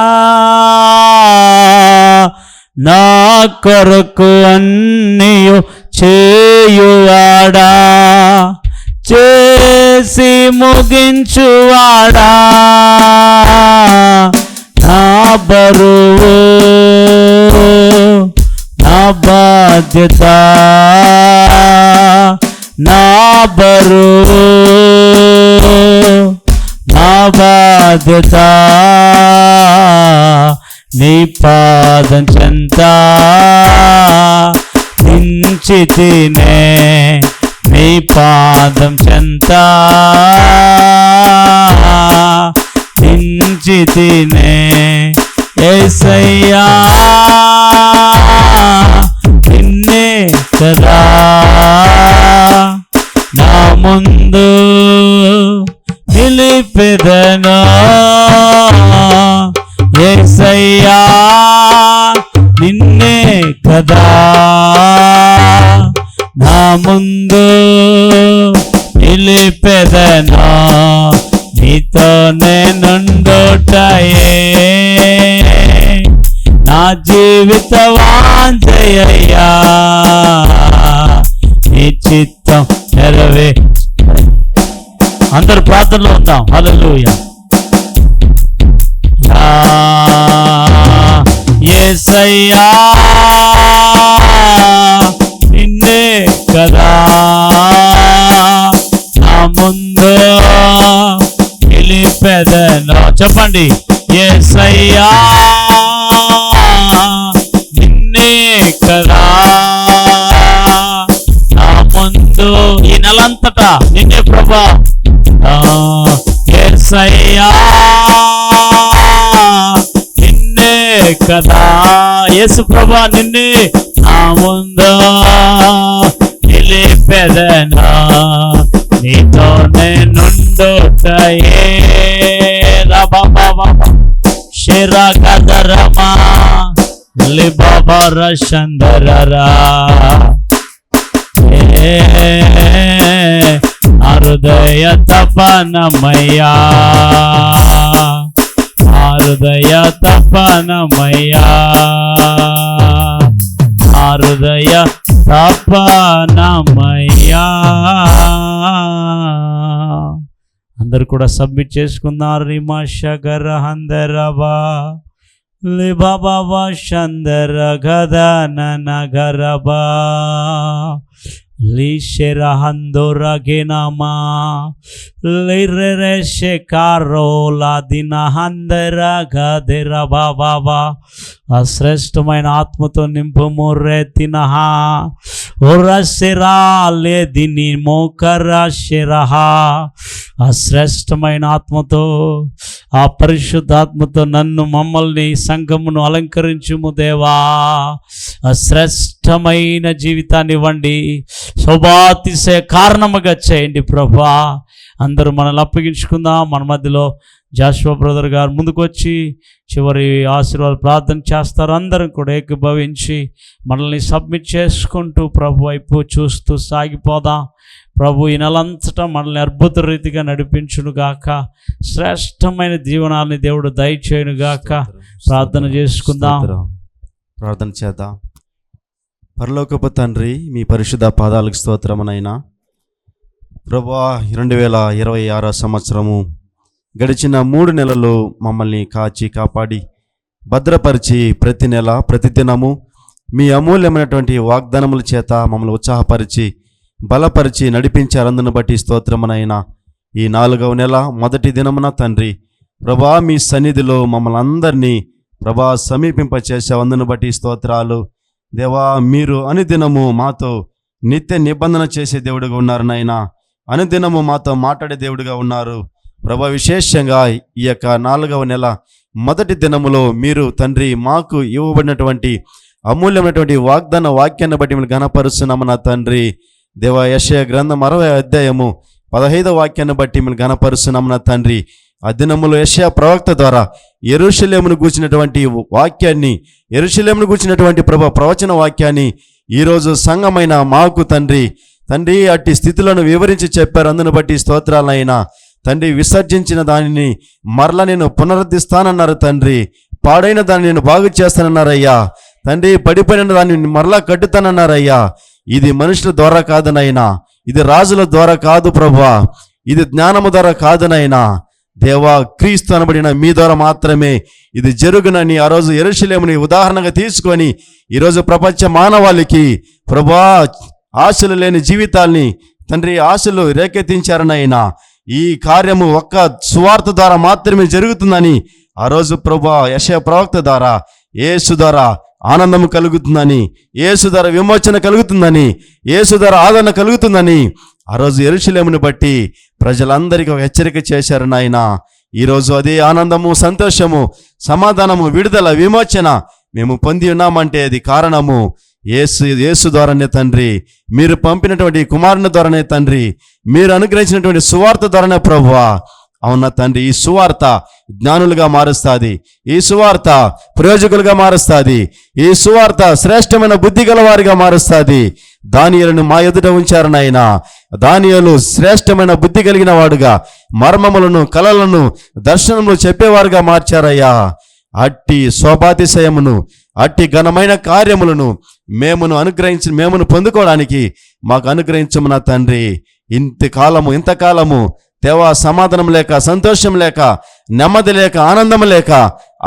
నా కొరకు అన్నీయు చేయువాడా, చేసి ముగించువాడా, నా బరువు నా బాధ్యత, నా బరువు నా బాధ్యత, నీ పాదం చెంత దించితినే, నీ పాదం చెంత దించితినే. యేసయ్యా నిన్నే కదా నా ముందు నిలిపెదను. యేసయ్యా నిన్నే కదా నా ముందు నిలిపెదను. నీతోనే నుండుటయే నా జీవిత వాంఛయ్యా, నీ చిత్తం నెరవే. అందరూ ప్రార్థనలో ఉందాం. హల్లెలూయా. యేసయ్యా నిన్నే కదా నా ముందు నిలిపెదను. చెప్పండి. యేసయ్యా నిన్నే కదా నా ముందు. ఈ నెలంతటా నిన్నే ప్రభా. యేసయ్యా నిన్నే కదా యేసు ప్రభా నిన్నే నా ముందు నిలిపెదనా నీతో నేనుండుటయే రబబబ శిరా కదరమా లిబబర చందరరా హృదయ తపనమయ్యా హృదయ తపనమయ్యా హృదయ తపనమయ్యా. అందరు కూడా సబ్మిట్ చేసుకున్నారు. రిమాష గర హందరబా లిబాబా చందర గదా నగరబా లిషెరహందొరగెనమా లిరెషెకారోలాదినహందరగదెరబాబా. ఆ శ్రేష్టమైన ఆత్మతో నింపుము రేతినహ ఒరశిరా లేదిని మోకరశిరహ. ఆ శ్రేష్టమైన ఆత్మతో ఆ పరిశుద్ధాత్మతో నన్ను మమ్మల్ని సంఘమును అలంకరించుము దేవా. ఆ శ్రేష్టమైన జీవితాన్ని ఇవ్వండి, శోభాతిశయ కారణముగా చేయండి ప్రభా. అందరూ మనల్ని అప్పగించుకుందాం. మన మధ్యలో జాషువా బ్రదర్ గారు ముందుకు వచ్చి చివరి ఆశీర్వాద ప్రార్థన చేస్తారు. అందరం కూడా ఏకీభవించి మనల్ని సబ్మిట్ చేసుకుంటూ ప్రభు వైపు చూస్తూ సాగిపోదాం. ప్రభు ఈ నెలంతటా మనల్ని అద్భుత రీతిగా నడిపించునుగాక. శ్రేష్టమైన జీవనాన్ని దేవుడు దయచేయునుగాక. ప్రార్థన చేసుకుందాం. ప్రార్థన చేద్దాం. పరలోకపు తండ్రి, మీ పరిశుద్ధ పాదాలకు స్తోత్రమునైనా ప్రభువా. 2026 సంవత్సరము గడిచిన 3 నెలలు మమ్మల్ని కాచి కాపాడి భద్రపరిచి ప్రతి నెల ప్రతి దినము మీ అమూల్యమైనటువంటి వాగ్దానముల చేత మమ్మల్ని ఉత్సాహపరిచి బలపరిచి నడిపించారు. అందును బట్టి స్తోత్రమునైనా ఈ 4వ నెల మొదటి దినమున తండ్రి ప్రభా మీ సన్నిధిలో మమ్మల్ని అందరినీ ప్రభా సమీపింపచేసే. అందును బట్టి స్తోత్రాలు దేవా. మీరు అనుదినము మాతో నిత్య నిబంధన చేసే దేవుడుగా ఉన్నారు నాయనా. అనుదినము మాతో మాట్లాడే దేవుడుగా ఉన్నారు ప్రభా. విశేషంగా ఈ యొక్క 4వ నెల మొదటి దినములో మీరు తండ్రి మాకు ఇవ్వబడినటువంటి అమూల్యమైనటువంటి వాగ్దాన వాక్యాన్ని బట్టి మేము ఘనపరుస్తున్నాము నా తండ్రి దేవా. యెషయా గ్రంథం 60వ అధ్యాయము 15వ వాక్యాన్ని బట్టి మేము ఘనపరుస్తున్నాము నా తండ్రి. ఆ దినములో యెషయా ప్రవక్త ద్వారా యెరూషలేమును గూర్చినటువంటి వాక్యాన్ని, యెరూషలేమును గూర్చినటువంటి ప్రవచన వాక్యాన్ని ఈరోజు సంఘమైన మాకు తండ్రి అట్టి స్థితులను వివరించి చెప్పారు. అందును బట్టి స్తోత్రాలైనా తండ్రి. విసర్జించిన దానిని మరలా నేను పునరుద్ధరిస్తానన్నారు తండ్రి. పాడైన దాన్ని నేను బాగు చేస్తానన్నారయ్యా తండ్రి. పడిపోయిన దాన్ని మరలా కట్టుతానన్నారయ్యా. ఇది మనుషుల ద్వారా కాదనైనా, ఇది రాజుల ద్వారా కాదు ప్రభువా, ఇది జ్ఞానము ద్వారా కాదనైనా దేవా. క్రీస్తు అనబడిన మీ ద్వారా మాత్రమే ఇది జరుగునని ఆ రోజు యెరూషలేముని ఉదాహరణగా తీసుకొని ఈరోజు ప్రపంచ మానవాళికి ప్రభువా ఆశలు లేని జీవితాల్ని తండ్రి ఆశలు రేకెత్తించారనైనా. ఈ కార్యము ఒక్క సువార్త ద్వారా మాత్రమే జరుగుతుందని ఆ రోజు ప్రభువా యెషయా ప్రవక్త ద్వారా యేసు ద్వారా ఆనందము కలుగుతుందని, యేసు ద్వారా విమోచన కలుగుతుందని, యేసు ద్వారా ఆదరణ కలుగుతుందని ఆ రోజు యెరూషలేమును బట్టి ప్రజలందరికీ ఒక హెచ్చరిక చేశారు నాయన. ఈరోజు అదే ఆనందము, సంతోషము, సమాధానము, విడుదల, విమోచన మేము పొంది ఉన్నామంటే అది కారణము యేసు ద్వారానే తండ్రి. మీరు పంపినటువంటి కుమారుని ద్వారానే తండ్రి. మీరు అనుగ్రహించినటువంటి సువార్త ద్వారానే ప్రభువా. అవునా తండ్రి. ఈ సువార్త జ్ఞానులుగా మారుస్తుంది, ఈ సువార్త ప్రయోజకులుగా మారుస్తుంది, ఈ సువార్త శ్రేష్టమైన బుద్ధి గల వారిగా మారుస్తుంది. దానియేలును మా ఎదుట ఉంచారు నాయన. దానియేలు శ్రేష్టమైన బుద్ధి కలిగిన వాడుగా మర్మములను, కలలను, దర్శనములు చెప్పేవారుగా మార్చారయ్యా. అట్టి శోభాతిశయమును, అట్టి ఘనమైన కార్యములను మేమును పొందుకోవడానికి మాకు అనుగ్రహించము నా తండ్రి. ఇంతకాలము దేవా సమాధానం లేక, సంతోషం లేక, నెమ్మది లేక, ఆనందం లేక,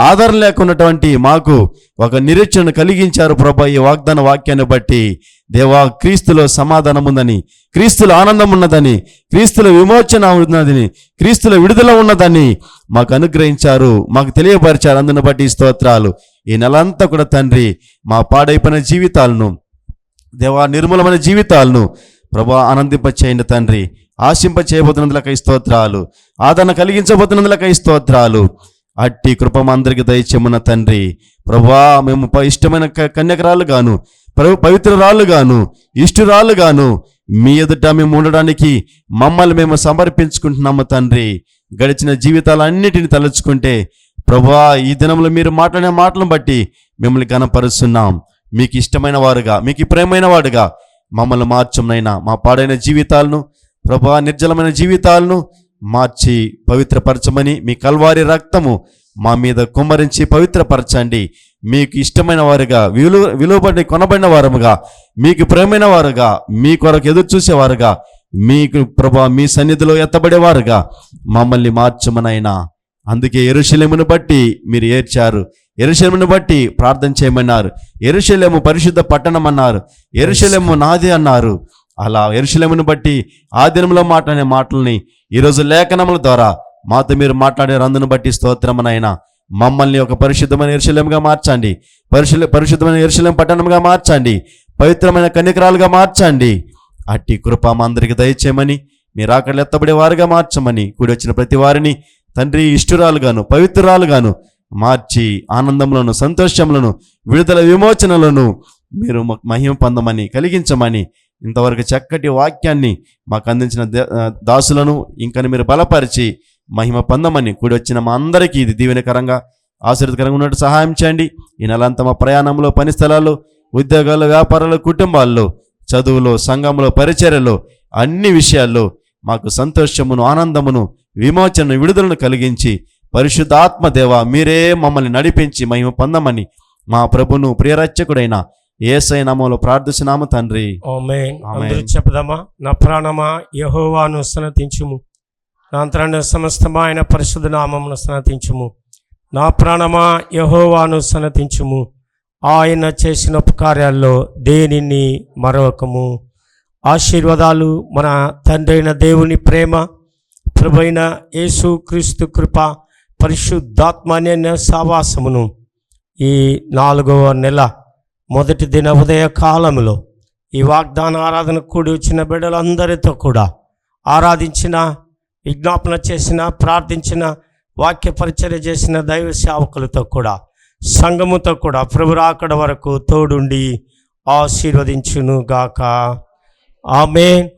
ఆదరణ లేక ఉన్నటువంటి మాకు ఒక నిరీక్షణ కలిగించారు ప్రభా. ఈ వాగ్దాన వాక్యాన్ని బట్టి దేవా, క్రీస్తులో సమాధానం ఉందని, క్రీస్తులో ఆనందం ఉన్నదని, క్రీస్తులో విమోచన ఉన్నదని, క్రీస్తులో విడుదల ఉన్నదని మాకు అనుగ్రహించారు, మాకు తెలియపరిచారు. అందును బట్టి స్తోత్రాలు. ఈ నెలంతా కూడా తండ్రి మా పాడైపోయిన జీవితాలను దేవా, నిర్మూలమైన జీవితాలను ప్రభా ఆనందింపచేయండి తండ్రి. ఆశింప చేయబోతున్నందులకై స్తోత్రాలు, ఆదరణ కలిగించబోతున్నందులకై స్తోత్రాలు. అట్టి కృప మా అందరికి దయచేయమన్న తండ్రి. ప్రభువా, మేము ఇష్టమైన కన్యకరాలు గాను, పవిత్రరాళ్ళు గాను, ఇష్టురాళ్ళు గాను మీ ఎదుట మేము ఉండడానికి మమ్మల్ని మేము సమర్పించుకుంటున్నాము తండ్రి. గడిచిన జీవితాలన్నిటిని తలుచుకుంటే ప్రభువా, ఈ దినంలో మీరు మాట్లాడే మాటలను బట్టి మిమ్మల్ని ఘనపరుస్తున్నాం. మీకు ఇష్టమైన వారుగా, మీకు ప్రేమైన వాడుగా మమ్మల్ని మార్చునైనా. మా పాడైన జీవితాలను ప్రభువా, నిర్జలమైన జీవితాలను మార్చి పవిత్రపరచమని మీ కల్వారి రక్తము మా మీద కుమ్మరించి పవిత్రపరచండి. మీకు ఇష్టమైన వారుగా, విలువబడి కొనబడిన వారముగా, మీకు ప్రేమైన వారుగా, మీ కొరకు ఎదురు చూసేవారుగా, మీకు ప్రభువా మీ సన్నిధిలో ఎత్తబడేవారుగా మమ్మల్ని మార్చమనైనా. అందుకే యెరూషలేమును బట్టి మీరు ఏడ్చారు, యెరూషలేమును బట్టి ప్రార్థన చేయమన్నారు, యెరూషలేము పరిశుద్ధ పట్టణం అన్నారు, యెరూషలేము నాది అన్నారు. అలా యెరూషలేమును బట్టి ఆ దినంలో మాట్లాడే మాటల్ని ఈరోజు లేఖనముల ద్వారా మాతో మీరు మాట్లాడే రందును బట్టి స్తోత్రమునైనా. మమ్మల్ని ఒక పరిశుద్ధమైన యెరూషలేముగా మార్చండి, పరిశుద్ధమైన యెరూషలేము పట్టణంగా మార్చండి, పవిత్రమైన కన్యకరాలుగా మార్చండి. అట్టి కృప మా అందరికి దయచేయమని, మీరు అక్కడ ఎత్తబడే వారుగా మార్చమని, కూడి వచ్చిన ప్రతి వారిని తండ్రి ఇష్టురాలుగాను, పవిత్రురాలుగాను మార్చి ఆనందములను, సంతోషములను, విడుదల విమోచనలను మీరు మహిమ పొందమని, కలిగించమని, ఇంతవరకు చక్కటి వాక్యాన్ని మాకు అందించిన దాసులను ఇంకని మీరు బలపరిచి మహిమ పొందమని, కూడి వచ్చిన మా అందరికీ ఇది దీవెనకరంగా, ఆశీర్వదకరంగా ఉన్నట్టు సహాయం చేయండి. ఈ నెలంతా మా ప్రయాణంలో, పని స్థలాల్లో, ఉద్యోగాల్లో, వ్యాపారాల్లో, కుటుంబాల్లో, చదువులో, సంఘంలో, పరిచర్యలో, అన్ని విషయాల్లో మాకు సంతోషమును, ఆనందమును, విమోచనను, విడుదలను కలిగించి పరిశుద్ధాత్మ దేవ మీరే మమ్మల్ని నడిపించి మహిమ పొందమని మా ప్రభును ప్రియరక్షకుడైన యేసయ్య నామములో ప్రార్థిస్తున్నాము తండ్రి. ఆమేన్. అందరూ చెప్పుదామా? నా ప్రాణమా యెహోవాను స్తుతించుము, నా అంతరంగ సమస్తమా ఆయన పరిశుద్ధ నామమును స్తుతించుము. నా ప్రాణమా యెహోవాను స్తుతించుము, ఆయన చేసిన ఉపకార్యాల్లో దేనిని మరొకము. ఆశీర్వాదాలు మన తండ్రి అయిన దేవుని ప్రేమ, ప్రభువైన యేసు క్రీస్తు కృప, పరిశుద్ధాత్మన్య సావాసమును ఈ 4వ నెల మొదటి దిన ఉదయ కాలంలో ఈ వాగ్దాన ఆరాధన కూడి వచ్చిన బిడ్డలందరితో కూడా ఆరాధించిన, విజ్ఞాపన చేసిన, ప్రార్థించిన, వాక్య పరిచర్య చేసిన దైవ సేవకులతో కూడా, సంఘముతో కూడా ప్రభు రాకడ వరకు తోడుండి ఆశీర్వదించును గాక. ఆమేన్.